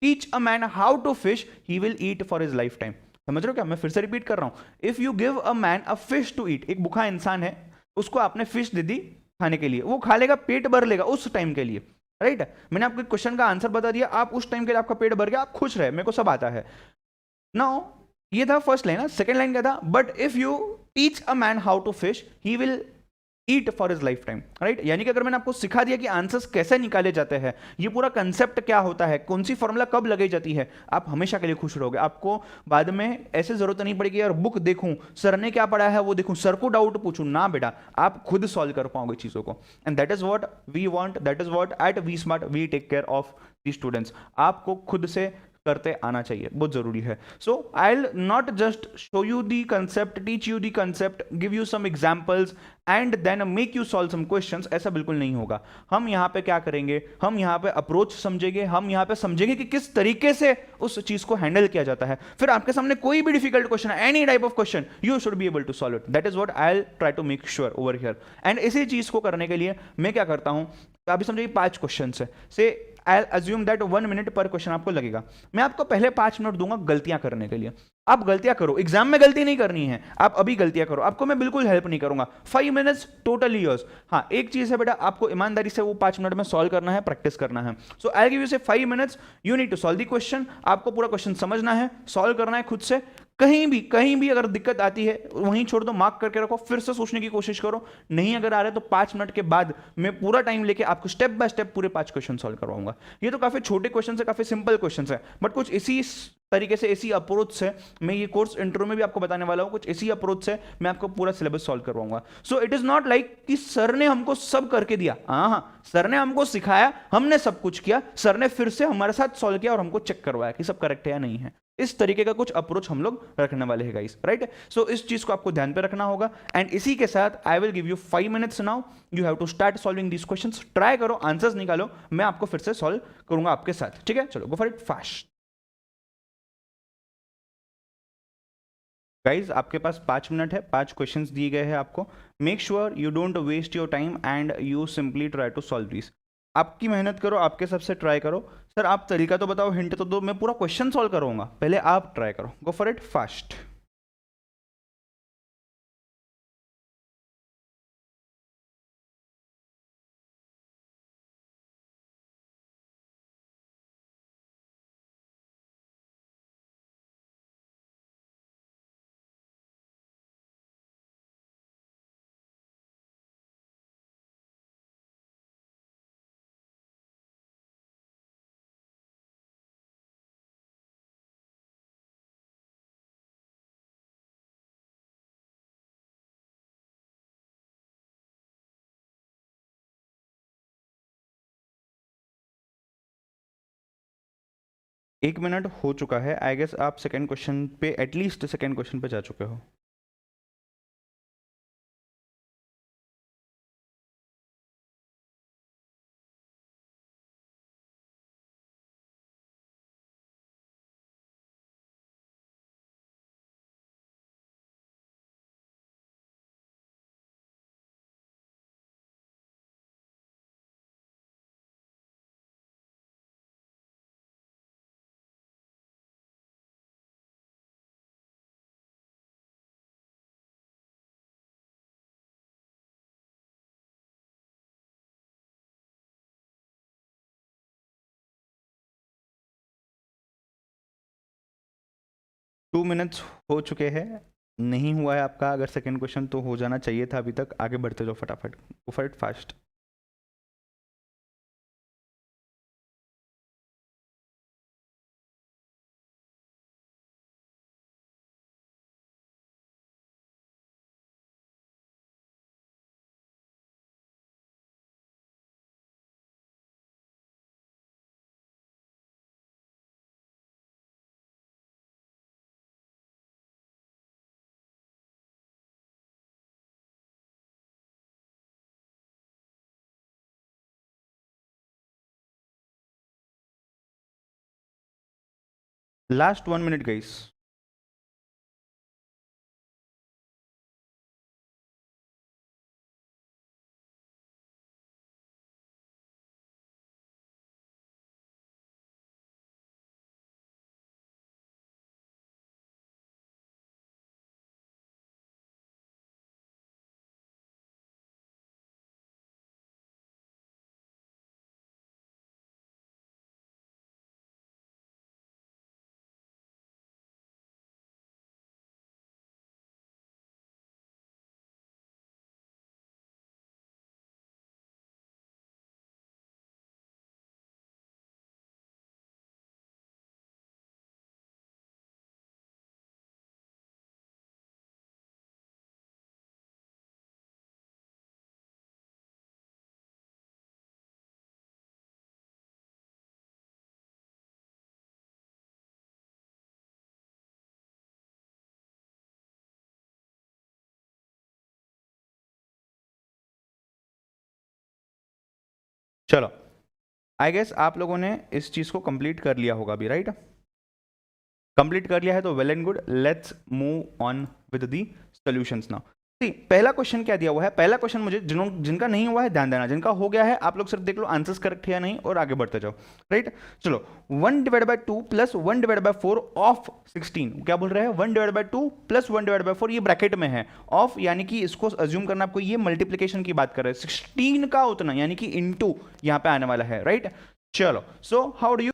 teach a man how to fish, he will eat for his lifetime. समझ रहे हो क्या? मैं फिर से रिपीट कर रहा हूं. If you give a man a fish to eat, एक भूखा इंसान है, उसको आपने फिश दे दी खाने के लिए, वो खा लेगा, पेट भर लेगा उस टाइम के लिए. राइट. मैंने आपको क्वेश्चन का आंसर बता दिया, आप उस टाइम के लिए आपका पेट भर गया, आप खुश रहे, मेरे को सब आता है. नाउ ये था फर्स्ट लाइन. सेकंड लाइन क्या था? But if you teach a man how to fish, he will eat for his lifetime. Right. यानी कि अगर मैंने आपको सिखा दिया कि आंसर्स कैसे निकाले जाते हैं, ये पूरा कंसेप्ट क्या होता है, कौन सी फॉर्मूला कब लगाई जाती है, आप हमेशा के लिए खुश रहोगे. आपको बाद में ऐसे जरूरत नहीं पड़ेगी यार बुक देखूं, सर ने क्या पढ़ा है वो देखूं, सर को डाउट पूछूं. ना बेटा, आप खुद सॉल्व कर पाओगे चीजों को. And that is what we want, that is what at V Smart we take care of the students. आपको खुद से करते आना चाहिए, बहुत जरूरी है. So I will not just show you the concept, teach you the concept, give you some examples and then make you solve some questions. ऐसा बिल्कुल नहीं होगा. हम यहां पे क्या करेंगे, हम यहां पे अप्रोच समझेंगे, हम यहां पे समझेंगे कि किस तरीके से उस चीज को हैंडल किया जाता है. फिर आपके सामने कोई भी डिफिकल्ट क्वेश्चन है, any type of question, you should be able to solve it. That is what I will try to make sure over here. And इसी चीज को करने के लिए मैं क्या करता हूं, तो अभी समझिए 5 क्वेश्चन है, से आई अज्यूम दैट 1 मिनट पर क्वेश्चन आपको लगेगा. मैं आपको पहले 5 मिनट दूंगा गलतियां करने के लिए. आप गलतियां करो, एग्जाम में गलती नहीं करनी है, आप अभी गलतियां करो, आपको मैं बिल्कुल हेल्प नहीं करूंगा. 5 मिनट्स टोटली योर्स. हाँ, एक चीज है बेटा, आपको ईमानदारी से वो 5 मिनट में सॉल्व करना है, प्रैक्टिस करना है. So I give you say 5 minutes, you need to solve the question. आपको पूरा क्वेश्चन समझना है, सॉल्व करना है खुद से. कहीं भी अगर दिक्कत आती है वहीं छोड़ दो, मार्क करके रखो, फिर से सोचने की कोशिश करो. नहीं अगर आ रहे तो 5 मिनट के बाद मैं पूरा टाइम लेके आपको स्टेप बाय स्टेप पूरे 5 क्वेश्चन सॉल्व करवाऊंगा. ये तो काफी छोटे क्वेश्चन है, काफी सिंपल क्वेश्चन है, बट कुछ इसी तरीके से, इसी अप्रोच से मैं ये कोर्स इंट्रो में भी आपको बताने वाला हूं. कुछ इसी अप्रोच से मैं आपको पूरा सिलेबस सॉल्व करवाऊंगा. So it is not like कि सर ने हमको सब करके दिया. हाँ, सर ने हमको सिखाया, हमने सब कुछ किया, सर ने फिर से हमारे साथ सॉल्व किया और हमको चेक करवाया कि सब करेक्ट है या नहीं है. इस तरीके का कुछ अप्रोच हम लोग रखने वाले हैं गाइस. राइट. सो इस चीज को आपको ध्यान पे रखना होगा. एंड इसी के साथ I will give you 5 minutes now. You have to start solving this questions. Try करो, आंसर्स निकालो, मैं आपको फिर से सॉल्व करूंगा आपके साथ. ठीक है, चलो गो फॉर इट फास्ट. गाइज आपके पास 5 मिनट है, 5 क्वेश्चंस दिए गए हैं आपको. Make sure you don't waste your time and you simply try to solve this. आपकी मेहनत करो, आपके सबसे ट्राई करो. सर आप तरीका तो बताओ, हिंट तो दो, मैं पूरा क्वेश्चन सॉल्व करूंगा, पहले आप ट्राई करो. गो फॉर इट फास्ट. एक मिनट हो चुका है. आई गेस आप सेकंड क्वेश्चन पे, एटलीस्ट सेकंड क्वेश्चन पे जा चुके हो. टू मिनट्स हो चुके हैं. नहीं हुआ है आपका. अगर सेकंड क्वेश्चन तो हो जाना चाहिए था अभी तक. आगे बढ़ते जाओ फटाफट. गो for it fast. Last 1 minute guys. चलो, आई गेस आप लोगों ने इस चीज को कंप्लीट कर लिया होगा अभी, राइट? कंप्लीट कर लिया है तो well and good, let's move on with the solutions now. See, पहला क्वेश्चन क्या दिया हुआ है? पहला क्वेश्चन मुझे जिनका नहीं हुआ है ध्यान देना, जिनका हो गया है आप लोग सिर्फ देख लो आंसर्स करेक्ट है या नहीं और आगे बढ़ते जाओ, राइट? चलो, 1/2 प्लस 1/4 ऑफ 16, क्या बोल रहे हैं? 1/2 प्लस 1/4, ये ब्रैकेट में है, ऑफ यानी कि इसको अज्यूम करना आपको, ये मल्टीप्लीकेशन की बात कर रहे हैं, 16 का उतना यानी कि इंटू यहां पे आने वाला है, राइट? चलो, so how do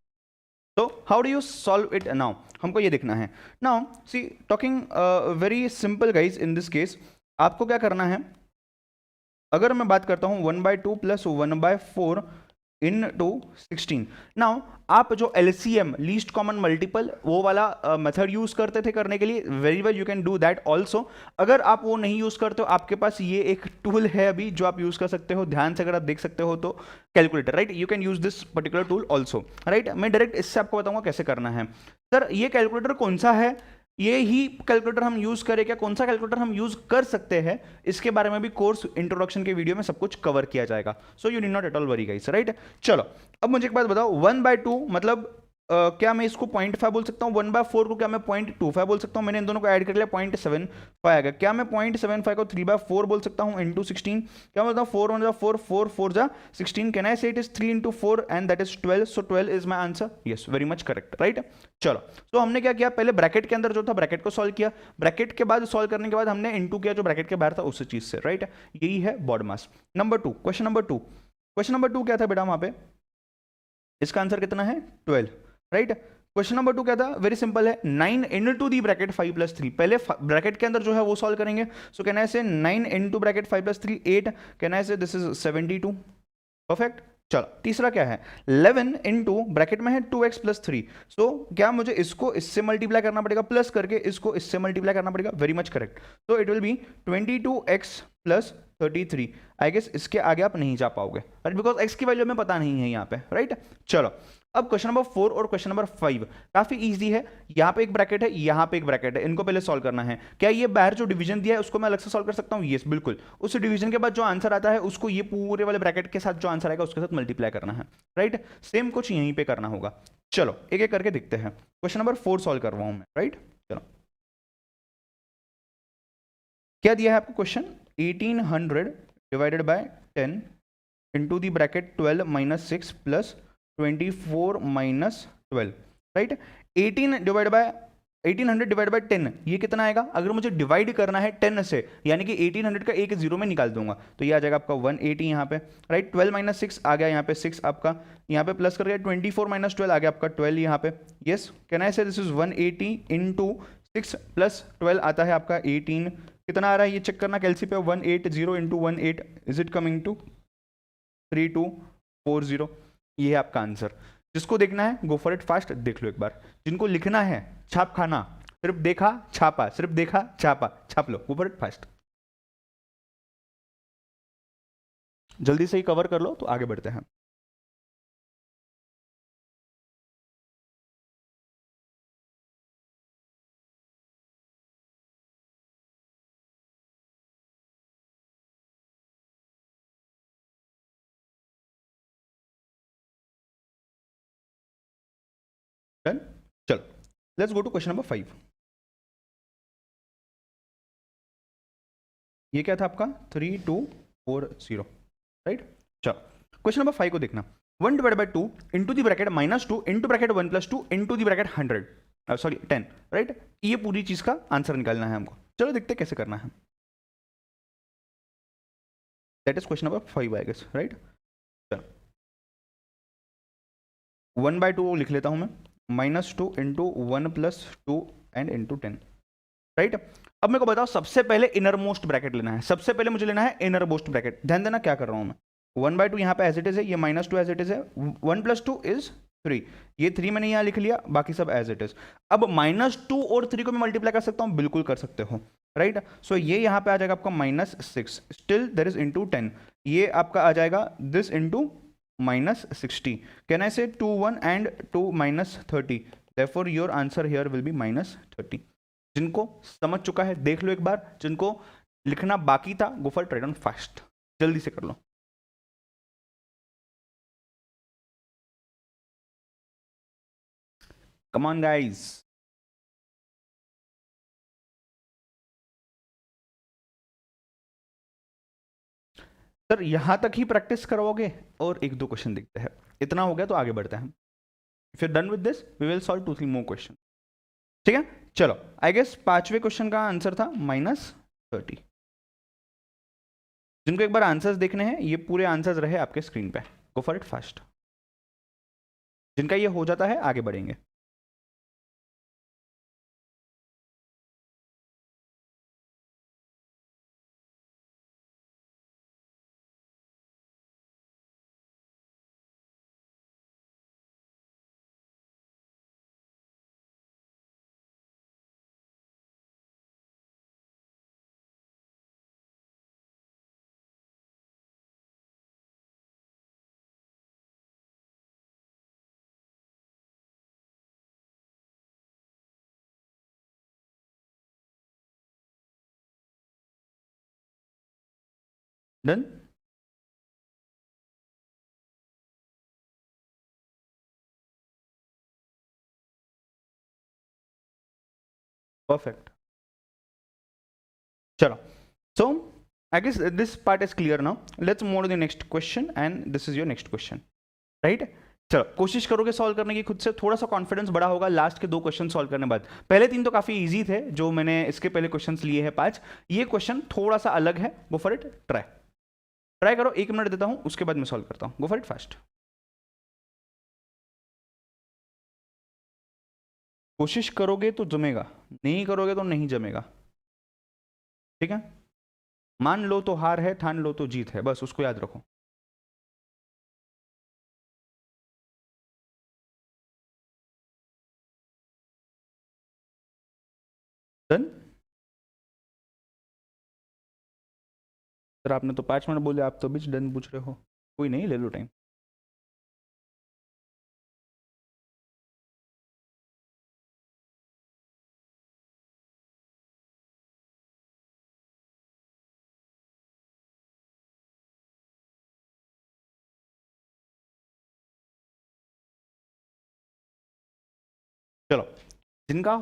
you solve it now? हमको ये देखना है now. See, talking very simple guys, in this case आपको क्या करना है? अगर मैं बात करता हूं 1/2 प्लस 1/4 इन टू 16, नाउ आप जो एलसीएम, लीस्ट कॉमन मल्टीपल, वो वाला मेथड यूज करते थे करने के लिए, very well you can do that also. अगर आप वो नहीं यूज करते हो, आपके पास ये एक टूल है अभी जो आप यूज कर सकते हो, ध्यान से अगर आप देख सकते हो तो, calculator, right? You can use this particular tool also, right? मैं डायरेक्ट इससे आपको बताऊंगा कैसे करना है। सर, ये कैलकुलेटर कौन सा है? ये ही कैलकुलेटर हम यूज करें क्या? कौन सा कैलकुलेटर हम यूज कर सकते हैं, इसके बारे में भी कोर्स इंट्रोडक्शन के वीडियो में सब कुछ कवर किया जाएगा, सो you need not at all worry guys, right? चलो, अब मुझे एक बात बताओ, 1/2 मतलब क्या मैं इसको 0.5 बोल सकता हूँ? 1/4 को क्या मैं 0.25 बोल सकता हूँ? मैंने इन दोनों को ऐड कर लिया, 0.75 आ गया। क्या मैं 0.75 को 3/4 बोल सकता हूँ इंटू 16? क्या बोलता हूँ? 4 1 4 4 16, कैन आई से it is 3 into 4 and that is 12, so 12 is my answer. Yes, very much correct, right? चलो, तो हमने क्या किया? पहले ब्रैकेट के अंदर जो था ब्रैकेट को सॉल्व किया, ब्रैकेट के बाद सॉल्व करने के बाद हमने इंटू किया जो ब्रैकेट के बाहर था उस चीज से, राइट? यही है बॉड मास। नंबर 2, क्वेश्चन नंबर 2 क्या था बेटा वहां पे? इसका आंसर कितना है? 12, राइट? क्वेश्चन नंबर 2 क्या था? वेरी सिंपल है, 9 इनटू दी ब्रैकेट 5 + 3। पहले ब्रैकेट के अंदर जो है वो सॉल्व करेंगे, सो कैन आई से 9 इनटू ब्रैकेट 5 + 3 8, कैन आई से दिस इज 72, परफेक्ट। चलो, तीसरा क्या है? 11 इंटू ब्रैकेट में है 2x + 3, सो क्या मुझे इसको इससे मल्टीप्लाई करना पड़ेगा, प्लस करके इसको इससे मल्टीप्लाई करना पड़ेगा, वेरी मच करेक्ट। तो it will be 22x + 33। I guess इसके आगे आप नहीं जा पाओगे, राइट? बिकॉज x की वैल्यू हमें पता नहीं है यहाँ पे, राइट? चलो, अब क्वेश्चन नंबर 4 और क्वेश्चन नंबर 5 काफी इजी है। यहाँ पे एक ब्रैकेट है, यहाँ पे एक ब्रैकेट है, इनको पहले सॉल्व करना है। क्या ये बाहर जो डिवीजन दिया है उसको मैं अलग से सॉल्व कर सकता हूँ? यस, बिल्कुल। उस डिवीजन के बाद जो आंसर आता है उसको ये पूरे वाले ब्रैकेट के साथ जो आंसर आएगा उसके साथ मल्टीप्लाई करना है, राइट? सेम कुछ यहीं पे करना होगा। चलो, एक एक करके देखते हैं। क्वेश्चन नंबर 4 सॉल्व कर रहा हूं मैं, राइट? चलो, क्या दिया है आपको question? 1800 divided by 10 into the bracket 12 - 6 plus 24 - 12, right? 1800 divide by 10, ये कितना आएगा? अगर मुझे डिवाइड करना है 10 से, यानी कि 1800 का एक जीरो में निकाल दूंगा, तो ये आ जाएगा आपका 180 यहाँ पे, राइट? 12 - 6 आ गया यहाँ पे 6 आपका, यहाँ पे प्लस करके 24 - 12 आ गया आपका 12 यहाँ पे। यस, कैन आई से दिस इज 180 इंटू 6 प्लस 12 आता है आपका 18। कितना आ रहा है ये चेक करना कैलसी पे, 180 into 18, is it coming to 3240? ये है आपका आंसर। जिसको देखना है गो फॉर इट फास्ट, देख लो एक बार। जिनको लिखना है छाप खाना, सिर्फ देखा छापा, सिर्फ देखा छापा, छाप लो, गो फॉर इट फास्ट। जल्दी से ही कवर कर लो तो आगे बढ़ते हैं। डन? चलो, let's go to question number 5. ये क्या था आपका 3240, राइट. चलो क्वेश्चन नंबर 5 को देखना. 1 divide by 2 into the bracket -2 into bracket 1 + 2 into the bracket 100 sorry 10, right. ये पूरी चीज का आंसर निकालना है हमको. चलो देखते कैसे करना है. That is question number 5 I guess, right. चलो 1/2 लिख लेता हूं मैं. -2 इंटू 1 + 2 एंड इंटू 10, राइट. अब मेरे को बताओ सबसे पहले इनर मोस्ट ब्रैकेट लेना है. सबसे पहले मुझे लेना है इनर मोस्ट ब्रैकेट. ध्यान देना क्या कर रहा हूं मैं. 1/2 यहाँ पे एज इट इज है, ये -2 एज इट इज है. 1 + 2 इज 3. ये 3 मैंने यहाँ लिख लिया, बाकी सब एज इट इज. अब -2 और 3 को मैं मल्टीप्लाई कर सकता हूँ, बिल्कुल कर सकते हो, राइट. सो ये यहाँ पे आ जाएगा आपका -6. Still there is into 10. ये आपका आ जाएगा दिस इंटू -60. कैन आई से 2 1 and 2 -30. Therefore your answer here will be -30. जिनको समझ चुका है देख लो एक बार. जिनको लिखना बाकी था go for try on fast, जल्दी से कर लो. Come on guys. सर यहां तक ही प्रैक्टिस करोगे और 1-2 क्वेश्चन देखते हैं. इतना हो गया तो आगे बढ़ते हैं. If you done with this we will solve 2-3 more question. ठीक है. चलो आई गेस 5वें क्वेश्चन का आंसर था -30. जिनको एक बार आंसर्स देखने हैं, ये पूरे आंसर्स रहे आपके स्क्रीन पे. Go for it fast. जिनका ये हो जाता है आगे बढ़ेंगे. डन. परफेक्ट. चलो so I guess this part is clear now. Let's move to the next question and this is your next question, right. चलो कोशिश करोगे सॉल्व करने की खुद से. थोड़ा सा कॉन्फिडेंस बड़ा होगा लास्ट के 2 क्वेश्चन सॉल्व करने बाद. पहले 3 तो काफी इजी थे जो मैंने इसके पहले क्वेश्चंस लिए हैं 5. ये क्वेश्चन थोड़ा सा अलग है. गो फॉर इट. ट्राई करो. 1 मिनट देता हूं, उसके बाद मैं सॉल्व करता हूं. गो फॉर इट फास्ट. कोशिश करोगे तो जमेगा, नहीं करोगे तो नहीं जमेगा. ठीक है. मान लो तो हार है, ठान लो तो जीत है, बस उसको याद रखो. डन. सर आपने तो 5 मिनट बोले, आप तो बीच डन पूछ रहे हो. कोई नहीं, ले लो टाइम. चलो जिनका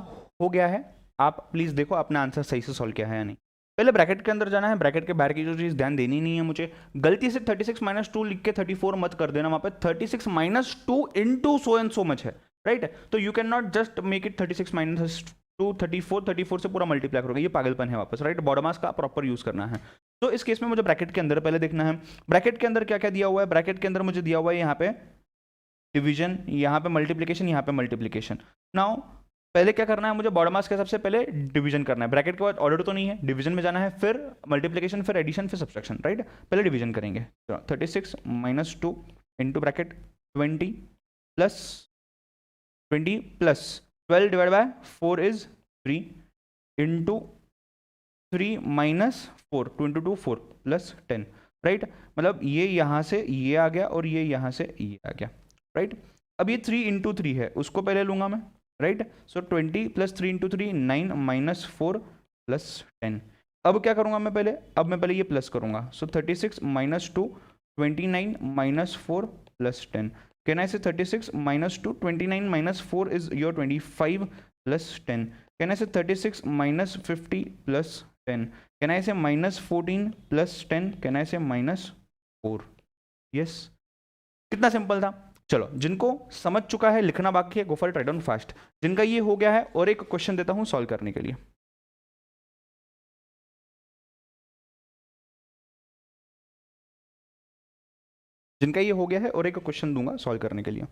हो गया है आप प्लीज देखो अपना आंसर सही से सॉल्व किया है या नहीं. पहले ब्रैकेट के अंदर जाना है. ब्रैकेट के बाहर की जो चीज ध्यान देनी नहीं है मुझे. गलती से 36 - 2 लिख के 34 मत कर देना. वहां पे 36 - 2 into so and so much है, राइट. तो you can not just make it 36 - 2 34 से पूरा मल्टीप्लाई करोगे, ये पागलपन है वापस, राइट. बॉडमास का प्रॉपर यूज करना है. तो इस केस में मुझे ब्रैकेट के अंदर पहले देखना है. ब्रैकेट के अंदर क्या क्या दिया हुआ है. ब्रैकेट के अंदर मुझे दिया हुआ है यहाँ पे डिवीजन, यहाँ पे मल्टीप्लीकेशन, यहाँ पे मल्टीप्लीकेशन. नाउ पहले क्या करना है मुझे. बॉडमास के सबसे पहले डिवीजन करना है. ब्रैकेट के बाद ऑर्डर तो नहीं है, डिवीजन में जाना है, फिर मल्टीप्लीकेशन, फिर एडिशन, फिर सब्सट्रैक्शन, राइट. पहले डिवीजन करेंगे. 36 - 2 into bracket 20 plus 12 divide by 4 is 3 into 3 - 4 2 into 2 4 plus 10, right. मतलब ये यहाँ से ये आ गया और ये यहाँ से ये आ गया, राइट. अब ये 3 इंटू 3 है, उसको पहले लूंगा मैं, राइट. सो 20 प्लस 3 इंटू 3 9 - 4 प्लस 10. अब क्या करूंगा मैं पहले. अब मैं पहले ये प्लस करूंगा. सो 36 - 2 29 - 4 प्लस 10. कैन आई से 36 - 2 29 - 4 is your 25. plus 10? Can I say 36 minus 50 plus 10? Can I say minus 14 plus 10? Can I say minus 4? Yes. कितना सिंपल था. चलो, जिनको समझ चुका है, लिखना बाकी है, गो for it, write down fast. जिनका ये हो गया है, और एक क्वेश्चन देता हूं सॉल्व करने के लिए. जिनका ये हो गया है, और एक क्वेश्चन दूंगा सॉल्व करने के लिए.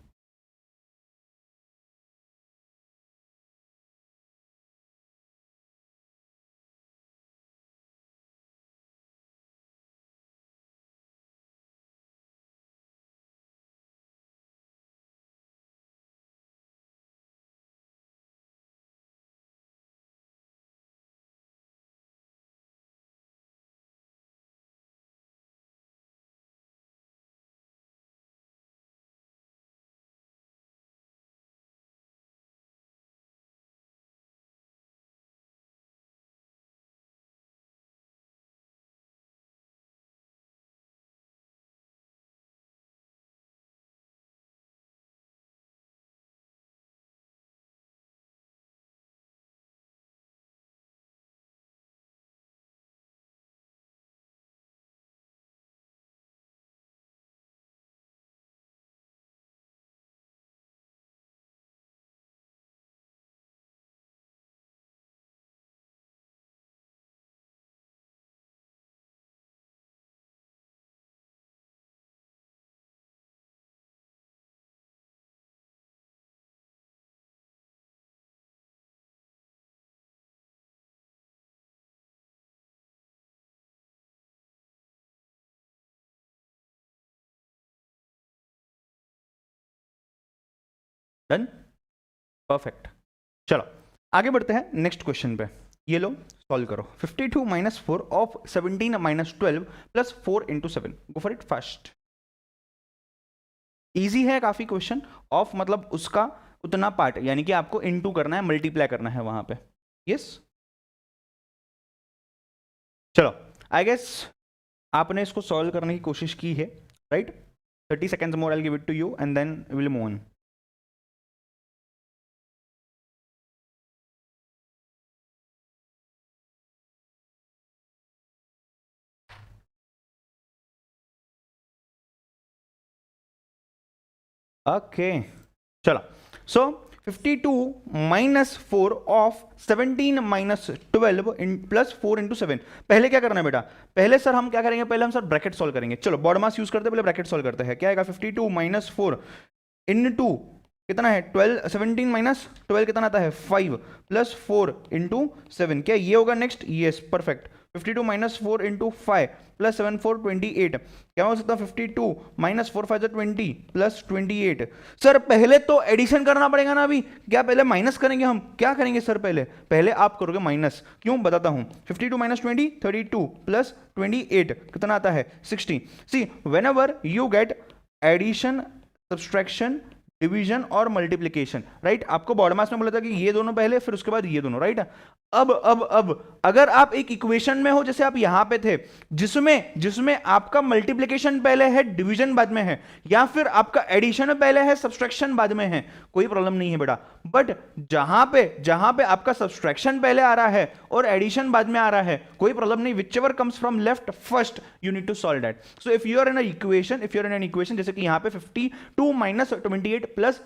डन. परफेक्ट. चलो आगे बढ़ते हैं नेक्स्ट क्वेश्चन पे. ये लो सॉल्व करो. 52 minus 4 of 17 minus 12 plus 4 into 7. Go for it fast. Easy है काफी क्वेश्चन. ऑफ मतलब उसका उतना पार्ट, यानी कि आपको इनटू करना है, मल्टीप्लाई करना है वहां पे. यस. चलो आई गेस आपने इसको सॉल्व करने की कोशिश की है, right? 30 seconds more, I'll give it to you and then we'll move on. Okay, चलो. So 52 minus 4 of 17 minus 12 in plus 4 into 7. पहले क्या करना है बेटा? पहले सर हम क्या करेंगे? पहले हम सर ब्रैकेट सॉल्व करेंगे. चलो बॉड मास यूज करते हैं, पहले ब्रैकेट सॉल्व करते हैं. क्या आएगा? 52 minus 4 into कितना है? 12. 17 माइनस 12 कितना आता है? 5 प्लस 4 इंटू 7. क्या ये होगा next? Yes, perfect. 52 minus 4 into 5 plus 7 4 28. क्या हो सकता है? 52 माइनस 4 5 20 प्लस 28. सर पहले तो एडिशन करना पड़ेगा ना अभी. क्या पहले माइनस करेंगे हम? क्या करेंगे सर? पहले आप करोगे माइनस. क्यों बताता हूं. 52 माइनस 20 32 प्लस 28 कितना आता है? 60. See whenever you get addition, subtraction, division और मल्टीप्लिकेशन, राइट? आपको बॉड मास में बोला था कि ये दोनों पहले, फिर उसके बाद ये दोनों, राइट? अब अगर आप एक इक्वेशन में हो, जैसे आप यहां पे थे, जिसमें आपका मल्टीप्लिकेशन पहले है, डिवीजन बाद में है, या फिर आपका एडिशन पहले है, सब्सट्रैक्शन बाद में है, कोई प्रॉब्लम नहीं है बेटा. बट जहां पे आपका सब्सट्रैक्शन पहले आ रहा है और एडिशन बाद में आ रहा है, कोई प्रॉब्लम नहीं. Whichever comes from left first you need to solve that. So if you are in an equation, जैसे कि यहां पे 52 माइनस 28 प्लस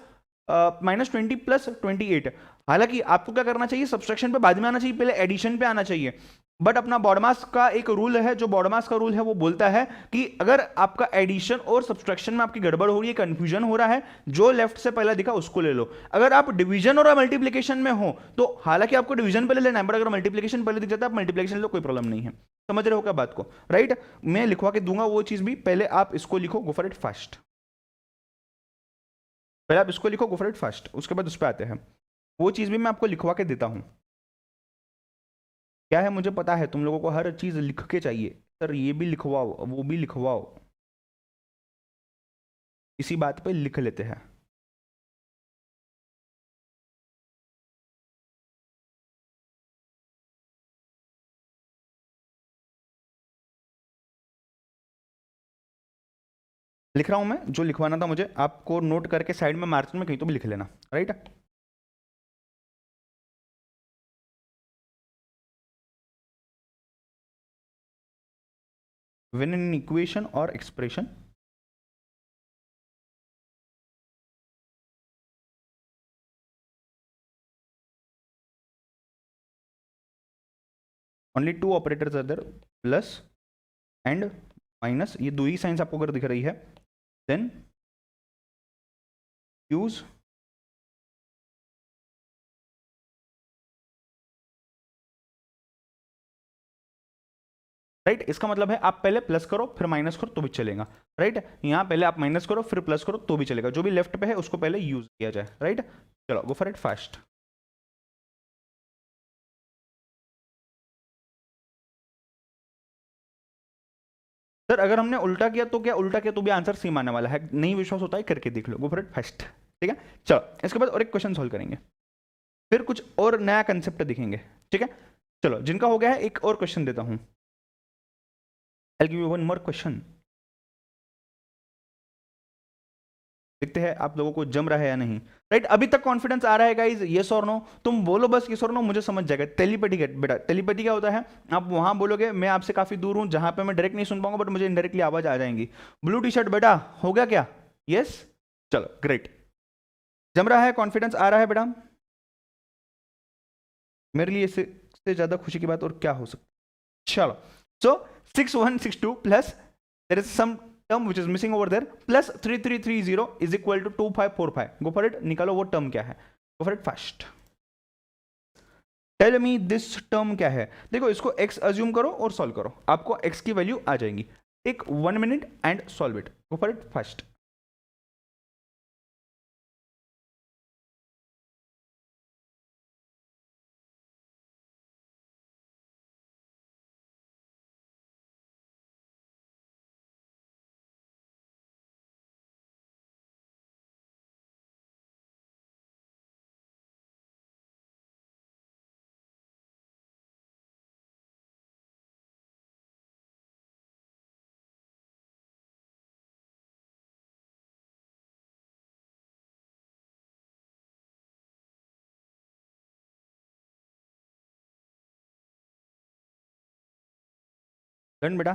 माइनस 20 प्लस 28. हालांकि आपको क्या करना चाहिए? सब्सट्रैक्शन पे बाद में आना चाहिए, पहले एडिशन पे आना चाहिए. बट अपना बॉडमास का एक रूल है, जो बॉडमास का रूल है वो बोलता है कि अगर आपका एडिशन और सब्सट्रैक्शन में आपकी गड़बड़ हो रही है, कंफ्यूजन हो रहा है, जो लेफ्ट से पहले दिखा उसको ले लो. अगर आप डिवीजन और मल्टीप्लिकेशन में हो तो हालांकि आपको डिवीजन पहले लेना है, बट अगर मल्टीप्लिकेशन पहले दिख जाता है, आप मल्टीप्लिकेशन लो, कोई प्रॉब्लम नहीं है. समझ रहे हो क्या बात को? राइट? मैं लिखवा के दूंगा वो चीज भी. पहले आप इसको लिखो, गो फॉर इट फास्ट. पहले आप इसको लिखो, गो फॉर इट फास्ट. उसके बाद उस पर आते हैं. वो चीज भी मैं आपको लिखवा के देता हूं. क्या है, मुझे पता है तुम लोगों को हर चीज लिख के चाहिए. सर ये भी लिखवाओ, वो भी लिखवाओ. इसी बात पे लिख लेते हैं. लिख रहा हूं मैं. जो लिखवाना था मुझे, आपको नोट करके साइड में मार्जिन में कहीं तो भी लिख लेना, right? when in equation or expression only two operators are there, plus and minus, ये दो ही साइंस आपको अगर दिख रही है, then use राइट इसका मतलब है आप पहले प्लस करो फिर माइनस करो तो भी चलेगा, राइट यहां पहले आप माइनस करो फिर प्लस करो तो भी चलेगा, जो भी लेफ्ट पे है उसको पहले यूज किया जाए, राइट चलो गो फॉर इट फास्ट। सर अगर हमने उल्टा किया तो क्या, उल्टा किया तो भी आंसर सेम आने वाला है, नहीं विश्वास होता है करके देख लो, गो फॉर इट फास्ट, ठीक है चलो इसके बाद और एक क्वेश्चन सॉल्व करेंगे, फिर कुछ और नया कंसेप्ट दिखेंगे, ठीक है चलो जिनका हो गया है एक और क्वेश्चन देता हूं, I'll give you one more question। देखते हैं आप लोगों को जम रहा है या नहीं, राइट अभी तक कॉन्फिडेंस आ रहा है गाइज, यस और नो, तुम बोलो बस यस और नो, मुझे समझ जाएगा। टेलीपैथी है बेटा, टेलीपैथी क्या होता है, आप वहां बोलोगे मैं आपसे काफी दूर हूं जहां पे मैं डायरेक्ट नहीं सुन पाऊंगा बट मुझे इनडायरेक्टली आवाज आ जाएंगी। ब्लू टी शर्ट बेटा हो गया क्या, यस चलो ग्रेट, जम रहा है कॉन्फिडेंस आ रहा है बेटा, मेरे लिए इससे ज्यादा खुशी की बात और क्या हो सकती, चलो सो 6162 plus there is some term which is missing over there plus 3330 is equal to 2545, go for it, निकालो वो टर्म क्या है, go for it fast, tell me this term क्या है। देखो इसको x अज्यूम करो और सॉल्व करो, आपको x की वैल्यू आ जाएगी, take 1 minute and solve it, go for it fast. Done बेटा,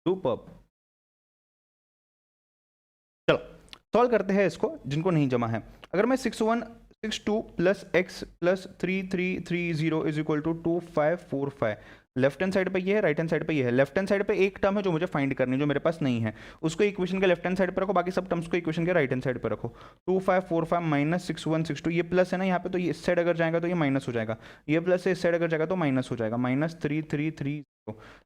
सुपर्ब, चलो सॉल्व करते हैं इसको जिनको नहीं जमा है। अगर मैं 6162 plus x plus 3330 is equal to 2545, left hand side पे ये है राइट हैंड साइड पे ये है, लेफ्ट हैंड साइड पे एक टर्म है जो मुझे फाइंड करनी है जो मेरे पास नहीं है, उसको इक्वेशन के लेफ्ट हैंड साइड पे रखो, बाकी सब टर्म्स को इक्वेशन के राइट हैंड साइड पे रखो। 2545 माइनस 6162, ये प्लस है ना यहाँ पे, तो ये इस साइड अगर जाएगा तो ये माइनस हो जाएगा, ये प्लस है इस साइड अगर जाएगा तो माइनस हो जाएगा, माइनस 3330,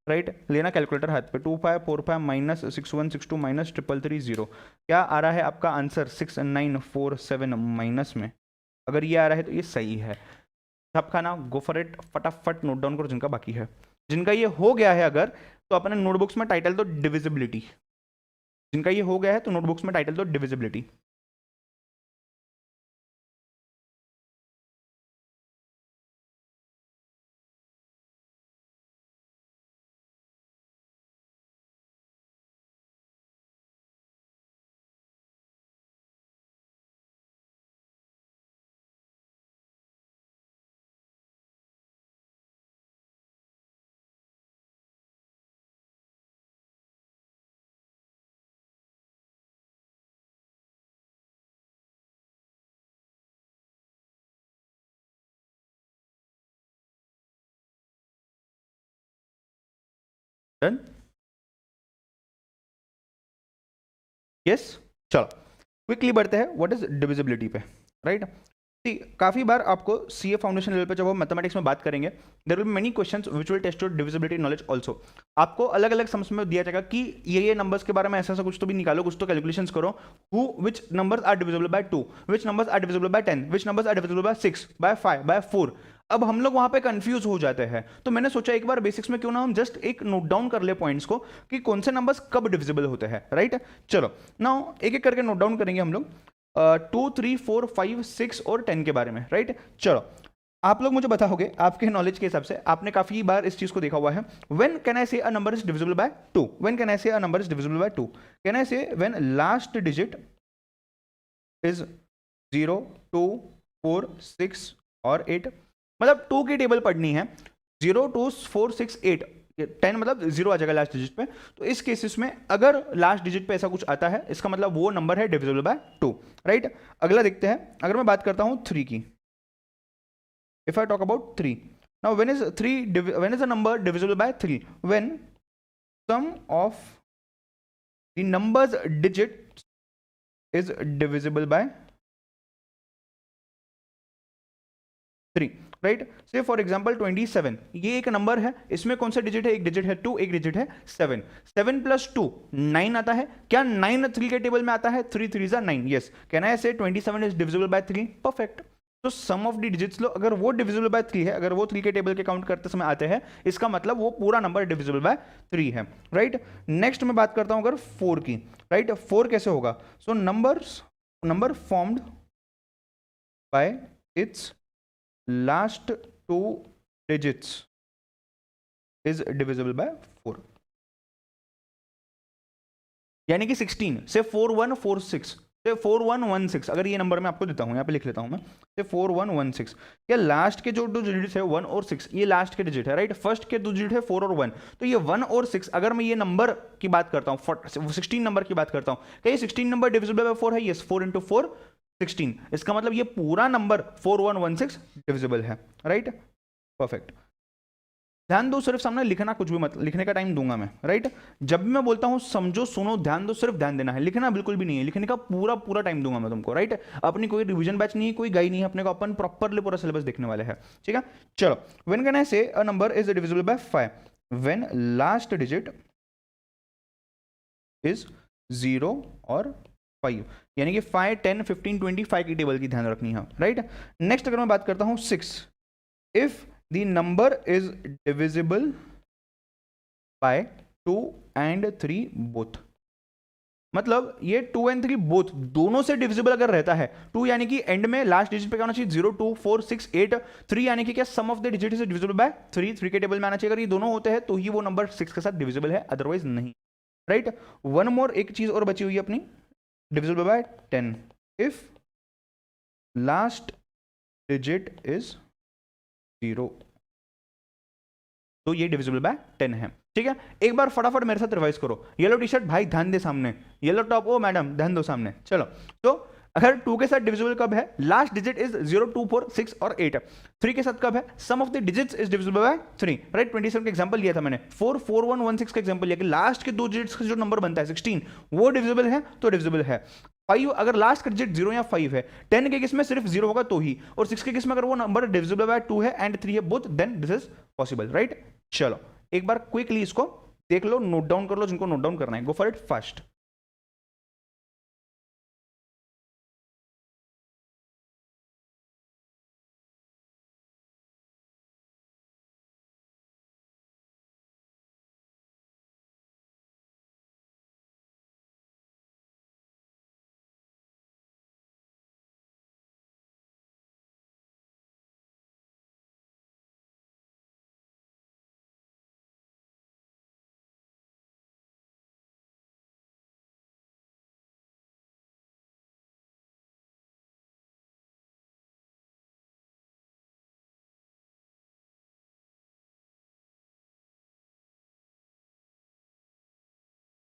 राइट लेना कैलकुलेटर हाथ पे, 2545 माइनस 6162 माइनस 3330, क्या आ रहा है आपका आंसर 6947 माइनस में, अगर ये आ रहा है तो ये सही है, सबका ना गो फॉर इट, फटाफट नोट डाउन करो जिनका बाकी है, जिनका ये हो गया है अगर तो अपने नोटबुक्स में टाइटल दो डिविजिबिलिटी, जिनका ये हो गया है तो नोटबुक्स में टाइटल दो डिविजिबिलिटी। डन, यस चलो क्विकली बढ़ते हैं व्हाट इज डिविजिबिलिटी पे, राइट काफी बार आपको सीए फाउंडेशन लेवल पे जब हम मैथमेटिक्स में बात करेंगे there will be many questions which will test your divisibility knowledge also, आपको अलग अलग सम्स में दिया जाएगा कि ये नंबर्स के बारे में ऐसा कुछ तो भी निकालो, कुछ तो कैलकुलेशंस करो, who which numbers are divisible by 2, which numbers are divisible by 10, which numbers are divisible by 6, by 5, by 4, अब हम लोग वहां पे कंफ्यूज हो जाते हैं, तो मैंने सोचा एक बार बेसिक्स में क्यों ना हम जस्ट एक नोट डाउन कर ले पॉइंट्स को कि कौन से नंबर्स कब डिविजिबल होते हैं, राइट चलो नाउ एक एक करके नोट डाउन करेंगे हम लोग 2 3 4 5 6 और 10 के बारे में, राइट चलो आप लोग मुझे बताओगे आपके नॉलेज के हिसाब से, आपने काफी बार इस चीज को देखा हुआ है, when can I say a number is divisible by 2, when can I say a number is divisible by 2, can I say when last digit is 0 2 4 6 और 8, मतलब 2 की टेबल पढ़नी है, 0 2 4 6 8, 10 मतलब 0 आ जाएगा लास्ट डिजिट पे। तो इस केसेस में अगर लास्ट डिजिट पे ऐसा कुछ आता है, इसका मतलब वो नंबर है डिविजिबल बाय 2, राइट। अगला देखते हैं, अगर मैं बात करता हूं 3 की, if I talk about 3, now when is a number divisible by 3, when sum of the numbers digits is divisible by 3, right. से फॉर एग्जाम्पल 27, ये एक नंबर है, इसमें कौन सा डिजिट है, एक डिजिट है 2, एक डिजिट है 7, 7 प्लस 2 9 आता है, क्या 9 3 के टेबल में आता है, 3 3 जा 9, यस, कैन आई से 27 इज डिविजिबल बाय 3, परफेक्ट। तो सम ऑफ द डिजिट्स लो, अगर वो डिविजिबल बाय 3 है, अगर वो 3 के टेबल के काउंट करते समय आते हैं, इसका मतलब वो पूरा नंबर डिविजिबल बाय 3 है, राइट। नेक्स्ट मैं बात करता हूं अगर 4 की, राइट। 4 कैसे होगा, so number formed by it's last 2 digits is divisible by 4, यानी कि 16 से 4146 से 4116, अगर ये नंबर मैं आपको देता हूं, यहां पे लिख लेता हूं मैं, से 4116, या लास्ट के जो दो डिजिट है 1 और 6, ये लास्ट के डिजिट है, राइट। फर्स्ट के दो डिजिट है 4 और 1, तो ये 1 और 6, अगर मैं ये नंबर की बात करता हूं, 16 नंबर की बात करता हूं, क्या ये 16 नंबर डिविजिबल बाय 4 है, यस, 4 इंटू 4 16, इसका मतलब ये पूरा नंबर 4116 डिविजिबल है, राइट, परफेक्ट। ध्यान दो, सिर्फ सामने लिखना कुछ भी मत, लिखने का टाइम दूंगा मैं, राइट। जब भी मैं बोलता हूं समझो सुनो ध्यान दो, सिर्फ ध्यान देना है, लिखना बिल्कुल भी नहीं है, लिखने का पूरा पूरा टाइम दूंगा मैं तुमको, राइट। अपनी कोई रिवीजन बैच नहीं है, कोई गाइड नहीं है अपने को, अपन प्रॉपरली पूरा सिलेबस देखने वाले हैं, ठीक है। चलो, when can I say a number is divisible bye 5, when last digit is 0 और 5, यानी कि 5 10 15 25 की टेबल की ध्यान रखनी है, राइट। नेक्स्ट अगर मैं बात करता हूं 6, if the number is divisible by 2 and 3 both, मतलब ये 2 and 3 बोथ दोनों से डिविजिबल अगर रहता है, 2 यानी कि एंड में लास्ट डिजिट पे क्या होना चाहिए, 0 2 4 6 8, 3 यानी कि क्या sum of the digit is divisible by 3, 3 के टेबल में आना चाहिए, अगर ये दोनों होते हैं तो ही वो नंबर 6 के साथ डिविजिबल है, अदरवाइज नहीं, राइट। वन मोर, एक चीज और बची हुई है अपनी, divisible by 10, if last digit is 0, तो ये डिविजिबल बाय 10 है, ठीक है। एक बार फटाफट मेरे साथ रिवाइज करो, येलो टी शर्ट भाई ध्यान दे सामने, येलो टॉप ओ मैडम ध्यान दो सामने, चलो। तो अगर 2 के साथ डिविजिबल कब है, लास्ट डिजिट इज 0 2 4 6 और 8, 3 के साथ कब है, sum of the digits is divisible by 3, right. 27 का एग्जांपल लिया था मैंने, 4 4 1 1 6 का एग्जांपल लिया कि लास्ट के दो डिजिट्स का जो नंबर बनता है 16 वो डिविजिबल है, तो डिविजिबल है। 5 अगर लास्ट का डिजिट 0 या 5 है, 10 के केस में सिर्फ 0 होगा तो ही, और 6 के केस में अगर वो नंबर डिविजिबल बाय 2 है एंड 3 है both, then this is possible, right. चलो एक बार क्विकली इसको देख लो, नोट डाउन कर लो, जिनको नोट डाउन करना है, गो for it fast.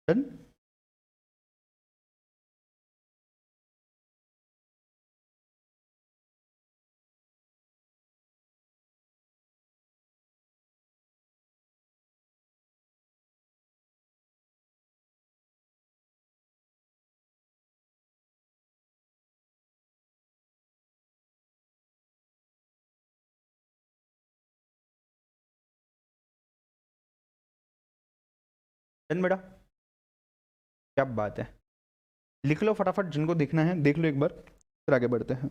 Done. Done बेटा, क्या बात है, लिख लो फटाफट, जिनको देखना है देख लो एक बार, फिर आगे बढ़ते हैं।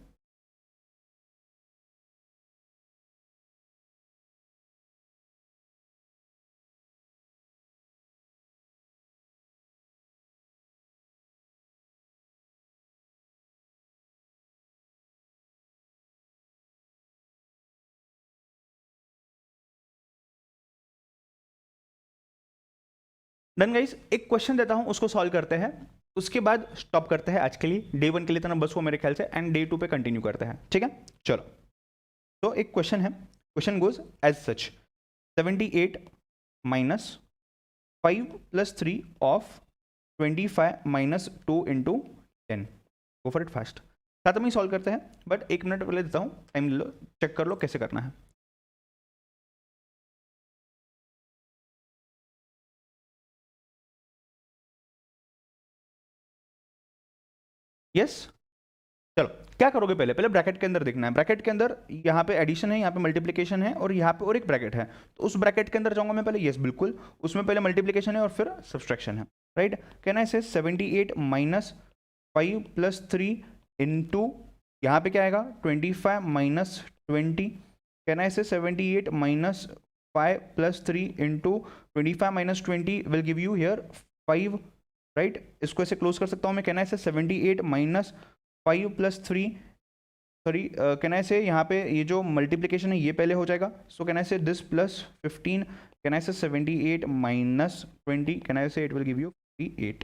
डन गाइस, एक क्वेश्चन देता हूं, उसको सॉल्व करते हैं, उसके बाद स्टॉप करते हैं आज के लिए। डे 1 के लिए इतना बस हुआ मेरे ख्याल से, एंड डे 2 पे कंटिन्यू करते हैं, ठीक है। चलो, तो एक क्वेश्चन है, question goes as such, 78 minus 5 plus 3 of 25 minus 2 into 10। Go for it fast, साथ में ही सॉल्व करते हैं, बट 1 मिनट पहले देता हूँ, टाइम ले लो, चेक कर लो कैसे करना है। यस, चलो क्या करोगे, पहले पहले ब्रैकेट के अंदर देखना है। ब्रैकेट के अंदर यहाँ पे एडिशन है, यहाँ पे मल्टीप्लिकेशन है, और यहाँ पे और एक ब्रैकेट है, तो उस ब्रैकेट के अंदर जाऊंगा मैं पहले। यस बिल्कुल, उसमें पहले मल्टीप्लिकेशन है और फिर सब्सट्रैक्शन है, राइट। कैन आई से 78 माइनस 5 प्लस 3 इंटू, यहाँ पे क्या आएगा 25 माइनस 20। कैन आई से 78 minus 5 plus 3 into 25 minus 20 will give you here 5, right. इसको ऐसे क्लोज कर सकता हूँ मैं। कैन आई से 78 minus 5 plus 3, sorry can I से यहाँ पे ये जो मल्टीप्लिकेशन है ये पहले हो जाएगा, सो कैन आई से दिस प्लस 15। कैन आई से 78 माइनस 20, कैन आई से इट विल गिव यू 58,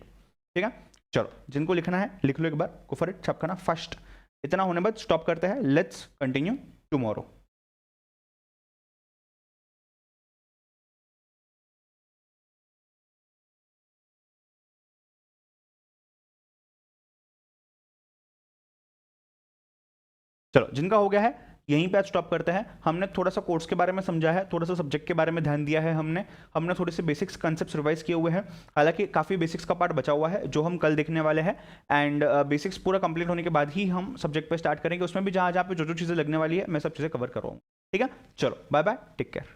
ठीक है। चलो, जिनको लिखना है लिख लो एक बार, गो फॉर इट, छपकाना फर्स्ट। इतना होने बाद स्टॉप करते हैं, लेट्स कंटिन्यू टुमारो। चलो, जिनका हो गया है यहीं पे आज स्टॉप करते हैं। हमने थोड़ा सा कोर्स के बारे में समझा है, थोड़ा सा सब्जेक्ट के बारे में ध्यान दिया है, हमने थोड़े से बेसिक्स कॉन्सेप्ट्स रिवाइज किए हुए हैं। हालांकि काफ़ी बेसिक्स का पार्ट बचा हुआ है जो हम कल देखने वाले हैं, एंड बेसिक्स पूरा कंप्लीट होने के बाद ही हम सब्जेक्ट पे स्टार्ट करेंगे। उसमें भी जहाँ जहाँ पे जो जो चीज़ें लगने वाली है मैं सब चीज़ें कवर कर रहा हूँ, ठीक है। चलो, बाय बाय, टेक केयर।